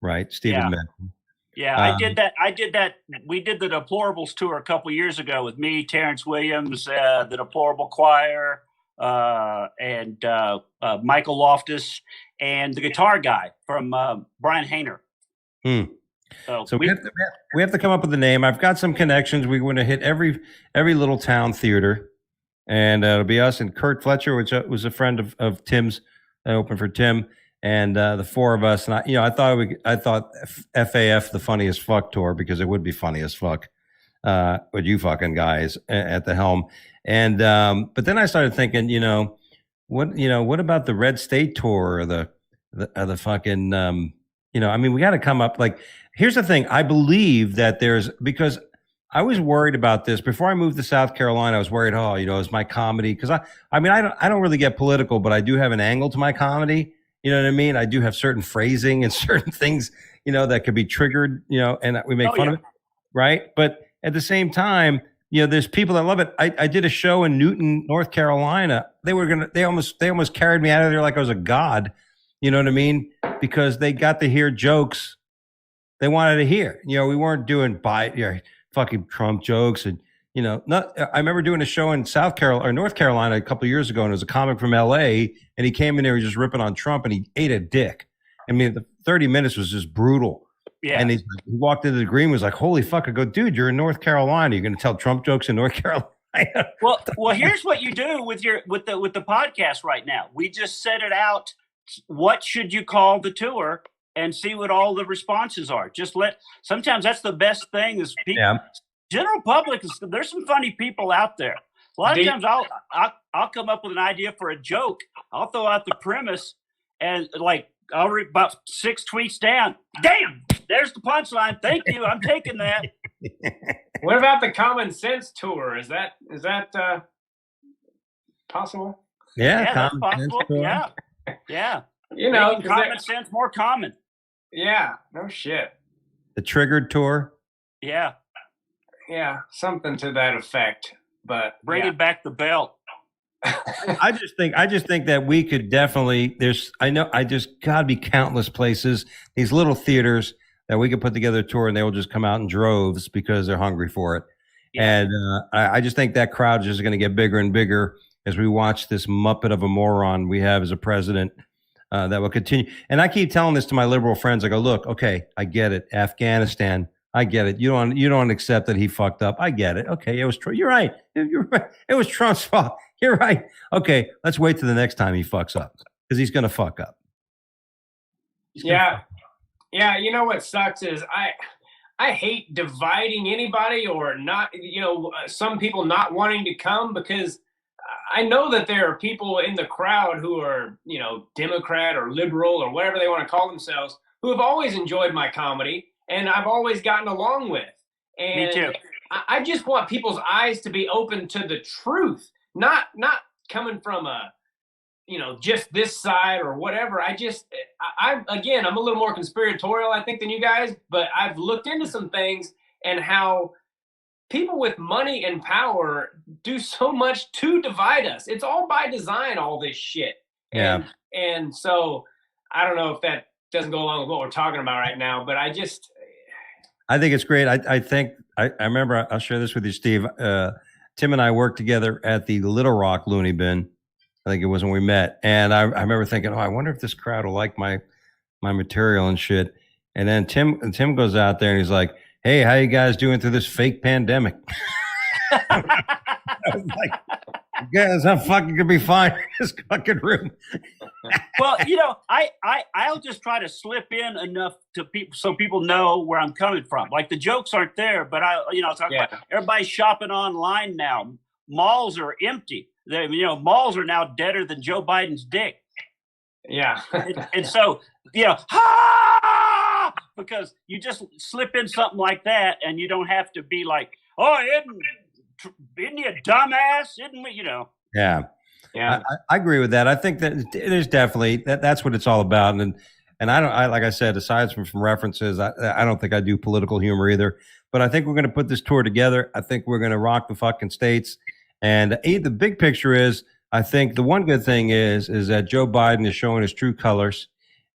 right? Stephen Yeah. Menton. Yeah, I did that. We did the Deplorables tour a couple years ago with me, Terrence Williams, the Deplorable Choir, and Michael Loftus, and the guitar guy from Brian Hayner. So we have to come up with a name. I've got some connections. We want to hit every little town theater, and it'll be us and Kurt Fletcher, which was a friend of Tim's. I opened for Tim. And the four of us, and I thought FAF the funniest fuck tour, because it would be funny as fuck with you fucking guys at the helm. And but then I started thinking, what about the Red State tour or the fucking I mean, we got to come up. Like, here's the thing: I believe that because I was worried about this before I moved to South Carolina. I was worried, is my comedy, because I don't really get political, but I do have an angle to my comedy. You know what I mean? I do have certain phrasing and certain things, that could be triggered, and we make fun of it. Right. But at the same time, there's people that love it. I did a show in Newton, North Carolina. They almost carried me out of there like I was a god. You know what I mean? Because they got to hear jokes they wanted to hear. We weren't doing fucking Trump jokes and, I remember doing a show in North Carolina a couple of years ago, and it was a comic from LA, and he came in there, he was just ripping on Trump, and he ate a dick. I mean, the 30 minutes was just brutal. Yeah. And he walked into the green, was like, holy fuck. I go, dude, you're in North Carolina. You're going to tell Trump jokes in North Carolina? Well, here's what you do with the podcast right now. We just set it out. What should you call the tour, and see what all the responses are. Sometimes that's the best thing is people. Yeah. General public, there's some funny people out there. A lot of times I'll come up with an idea for a joke. I'll throw out the premise, and I'll read about 6 tweets down. Damn, there's the punchline. Thank you. I'm taking that. What about the Common Sense tour? Is that possible? Yeah, that's possible. Yeah. Making common sense more common. Yeah, no shit. The Triggered tour. Yeah, something to that effect. But bringing back the belt. I just think that we could definitely. I just gotta be countless places. These little theaters that we could put together a tour, and they will just come out in droves because they're hungry for it. Yeah. And I just think that crowd is just going to get bigger and bigger as we watch this muppet of a moron we have as a president. That will continue. And I keep telling this to my liberal friends. I go, look, okay, I get it. Afghanistan. I get it. You don't accept that he fucked up. I get it. Okay, it was true. You're right. You're right. It was Trump's fault. You're right. Okay, let's wait till the next time he fucks up, because he's going to fuck up. Yeah. You know what sucks is I hate dividing anybody or not. Some people not wanting to come, because I know that there are people in the crowd who are, Democrat or liberal or whatever they want to call themselves, who have always enjoyed my comedy and I've always gotten along with. And me too. I just want people's eyes to be open to the truth, not coming from just this side or whatever. I'm a little more conspiratorial, I think, than you guys, but I've looked into some things and how people with money and power do so much to divide us. It's all by design, all this shit. Yeah. And so I don't know if that doesn't go along with what we're talking about right now, but I think it's great. I remember, I'll share this with you, Steve. Tim and I worked together at the Little Rock Looney Bin. I think it was when we met. And I remember thinking, I wonder if this crowd will like my material and shit. And then Tim goes out there and he's like, hey, how you guys doing through this fake pandemic? I was like, guys, I'm fucking gonna be fine in this fucking room. Well, I'll just try to slip in enough to people so people know where I'm coming from. Like, the jokes aren't there, but I'll talk about everybody's shopping online now. Malls are empty. Malls are now deader than Joe Biden's dick. Yeah. and so, because you just slip in something like that, and you don't have to be like, oh, isn't he a dumbass? Isn't we, Yeah. I agree with that. I think that there's definitely that's what it's all about. And I like I said, aside from references, I don't think I do political humor either. But I think we're going to put this tour together. I think we're going to rock the fucking states. And the big picture is, I think the one good thing is that Joe Biden is showing his true colors.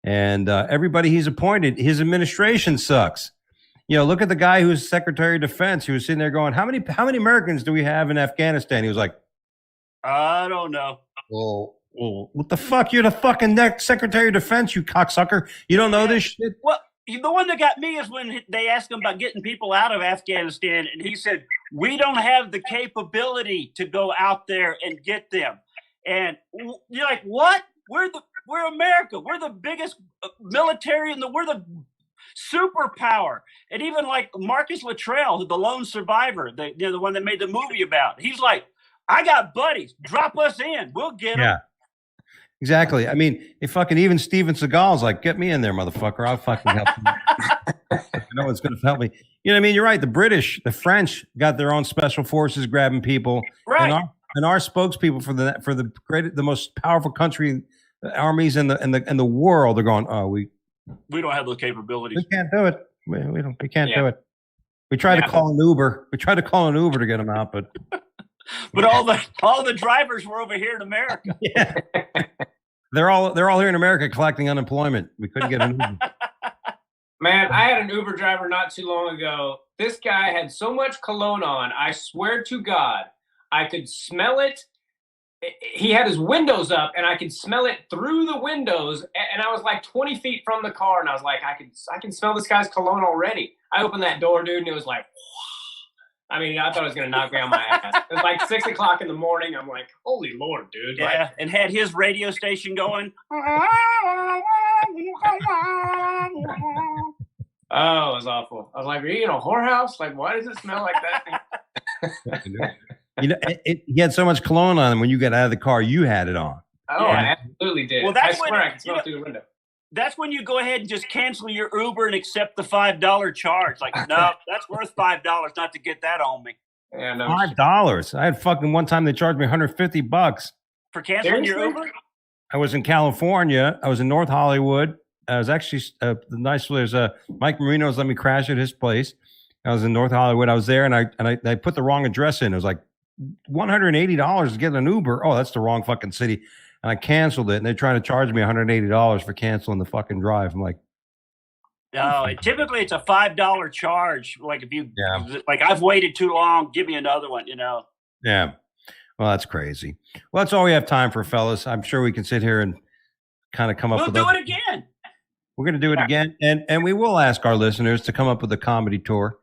And everybody he's appointed, his administration sucks. Look at the guy who's Secretary of Defense, who was sitting there going, how many Americans do we have in Afghanistan? He was like, I don't know. Well, what the fuck? You're the fucking next Secretary of Defense, you cocksucker. You don't know this shit? Well, the one that got me is when they asked him about getting people out of Afghanistan, and he said, we don't have the capability to go out there and get them. And you're like, what? We're America. We're the biggest military we're the superpower. And even like Marcus Luttrell, the lone survivor, the one that made the movie about, he's like, I got buddies. Drop us in. We'll get them. Yeah. Exactly. I mean, even Steven Seagal's like, get me in there, motherfucker. I'll fucking help you. No one's going to help me. You know what I mean? You're right. The British, the French got their own special forces grabbing people. Right. And our spokespeople for the most powerful country, armies in the world are going, oh, we don't have those capabilities. We can't do it. We can't do it. We tried to call an Uber. We tried to call an Uber to get them out, but but all the drivers were over here in America. Yeah. They're all here in America collecting unemployment. We couldn't get an Uber. Man, I had an Uber driver not too long ago. This guy had so much cologne on, I swear to God, I could smell it. He had his windows up, and I could smell it through the windows. And I was like 20 feet from the car, and I was like, I can smell this guy's cologne already. I opened that door, dude, and it was like, I mean, I thought it was going to knock me on my ass. It was like 6 o'clock in the morning. I'm like, holy Lord, dude. Yeah, like, and had his radio station going. Oh, it was awful. I was like, are you in a whorehouse? Like, why does it smell like that? He had so much cologne on him. When you got out of the car, you had it on. Oh, yeah. I absolutely did. Well, I swear I could smell it through the window. That's when you go ahead and just cancel your Uber and accept the $5 charge. Like, no, that's worth $5 not to get that on me. Yeah, no. $5. I had fucking one time they charged me $150 for canceling your Uber. I was in California. I was in North Hollywood. I was actually there's Mike Marino's let me crash at his place. I was in North Hollywood. I was there, and I put the wrong address in. It was like $180 to get an Uber. Oh, that's the wrong fucking city. And I canceled it, and they're trying to charge me $180 for canceling the fucking drive. I'm like, no, typically it's a $5 charge. Like if you, like I've waited too long, give me another one, Yeah. Well, that's crazy. Well, that's all we have time for, fellas. I'm sure we can sit here and kind of come up with We'll do it again. We're going to do it again. And we will ask our listeners to come up with a comedy tour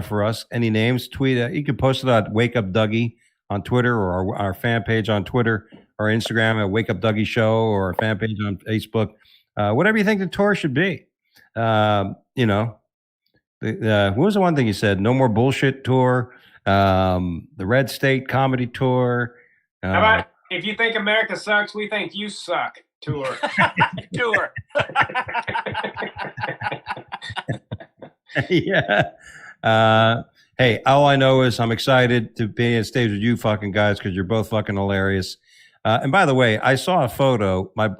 for us. Any names, tweet. You can post it at Wake Up Dougie on Twitter, or our fan page on Twitter, or Instagram at Wake Up Dougie Show, or our fan page on Facebook. Whatever you think the tour should be. What was the one thing you said? No More Bullshit tour. The Red State Comedy Tour. How about if you think America sucks, we think you suck tour. Tour. Yeah. Hey, all I know is I'm excited to be on stage with you fucking guys because you're both fucking hilarious. And by the way, I saw a photo. One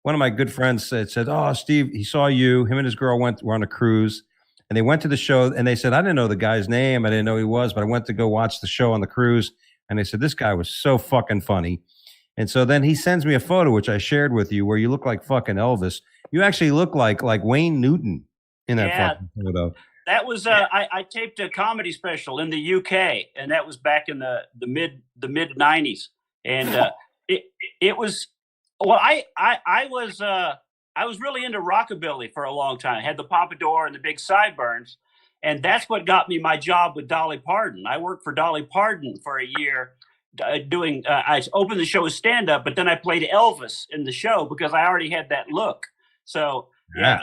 of my good friends said, "Oh, Steve, he saw you. Him and his girl were on a cruise, and they went to the show. And they said, I didn't know the guy's name. I didn't know who he was, but I went to go watch the show on the cruise. And they said this guy was so fucking funny. And so then he sends me a photo, which I shared with you, where you look like fucking Elvis. You actually look like Wayne Newton in that fucking photo. That was I taped a comedy special in the UK, and that was back in the mid 90s. And it was I was really into rockabilly for a long time. I had the pompadour and the big sideburns, and that's what got me my job with Dolly Parton. I worked for Dolly Parton for a year doing I opened the show as stand up, but then I played Elvis in the show because I already had that look. So yeah.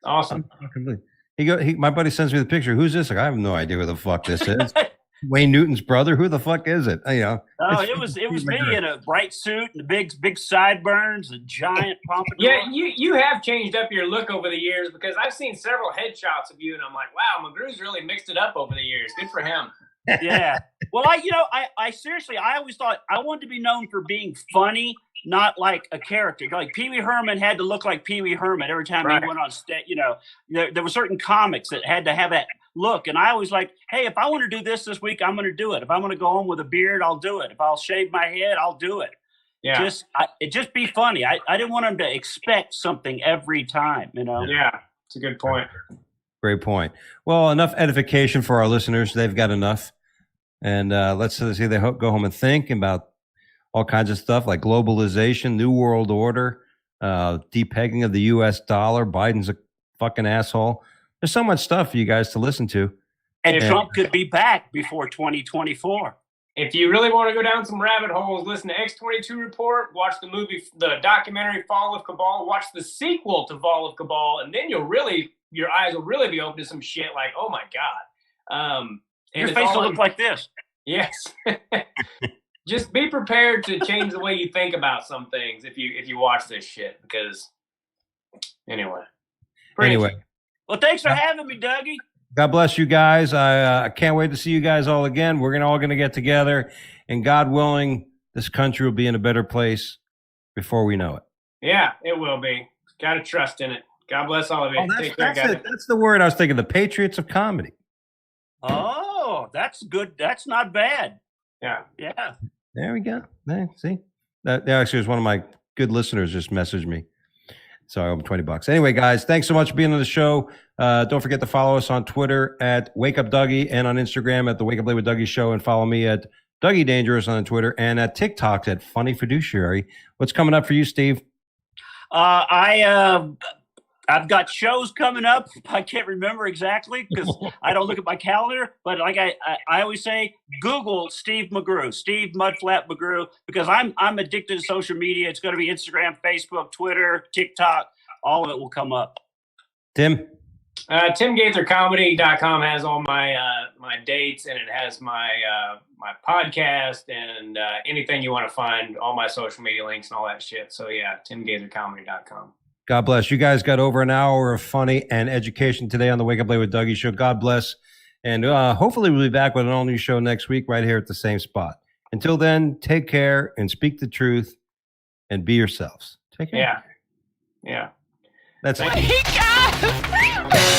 Awesome. My buddy sends me the picture. Who's this? Like, I have no idea who the fuck this is. Wayne Newton's brother. Who the fuck is it? Oh, it was me in a bright suit and the big sideburns, a giant pompadour. Yeah, you have changed up your look over the years, because I've seen several headshots of you, and I'm like, wow, McGrew's really mixed it up over the years. Good for him. Yeah. Well, I seriously, I always thought I wanted to be known for being funny, not like a character. Like Pee Wee Herman had to look like Pee Wee Herman every time he went on stage. There were certain comics that had to have that look. And I always like, hey, if I want to do this week, I'm going to do it. If I'm going to go home with a beard, I'll do it. If I'll shave my head, I'll do it. Yeah. Just be funny. I didn't want them to expect something every time, you know? Yeah. It's a good point. Great point. Well, enough edification for our listeners. They've got enough. And let's see they go home and think about all kinds of stuff like globalization, new world order, depegging of the U.S. dollar. Biden's a fucking asshole. There's so much stuff for you guys to listen to. And Trump could be back before 2024. If you really want to go down some rabbit holes, listen to X-22 Report, watch the documentary Fall of Cabal, watch the sequel to Fall of Cabal, and then your eyes will really be open to some shit like, oh my God. Your face will look like this. Yes. Just be prepared to change the way you think about some things if you watch this shit, because anyway. Well, thanks for having me, Dougie. God bless you guys. I can't wait to see you guys all again. We're all going to get together, and God willing, this country will be in a better place before we know it. Yeah, it will be. Got to trust in it. God bless all of you. Take care, guys. That's the word I was thinking. The Patriots of comedy. Oh, that's good. That's not bad. Yeah. Yeah. There we go. There, see? That actually was one of my good listeners just messaged me. So I owe him $20. Anyway, guys, thanks so much for being on the show. Don't forget to follow us on Twitter at Wake Up Dougie and on Instagram at the Wake Up Late with Dougie Show, and follow me at Dougie Dangerous on Twitter and at TikTok at Funny Fiduciary. What's coming up for you, Steve? I've got shows coming up. I can't remember exactly because I don't look at my calendar. But like I always say, Google Steve McGrew, Steve Mudflap McGrew, because I'm addicted to social media. It's going to be Instagram, Facebook, Twitter, TikTok. All of it will come up. Tim? TimGaitherComedy.com has all my dates, and it has my podcast and anything you want to find, all my social media links and all that shit. So yeah, TimGaitherComedy.com. God bless. You guys got over an hour of funny and education today on the Wake Up Late with Dougie Show. God bless. And hopefully we'll be back with an all-new show next week right here at the same spot. Until then, take care and speak the truth and be yourselves. Take care. Yeah. That's it. He got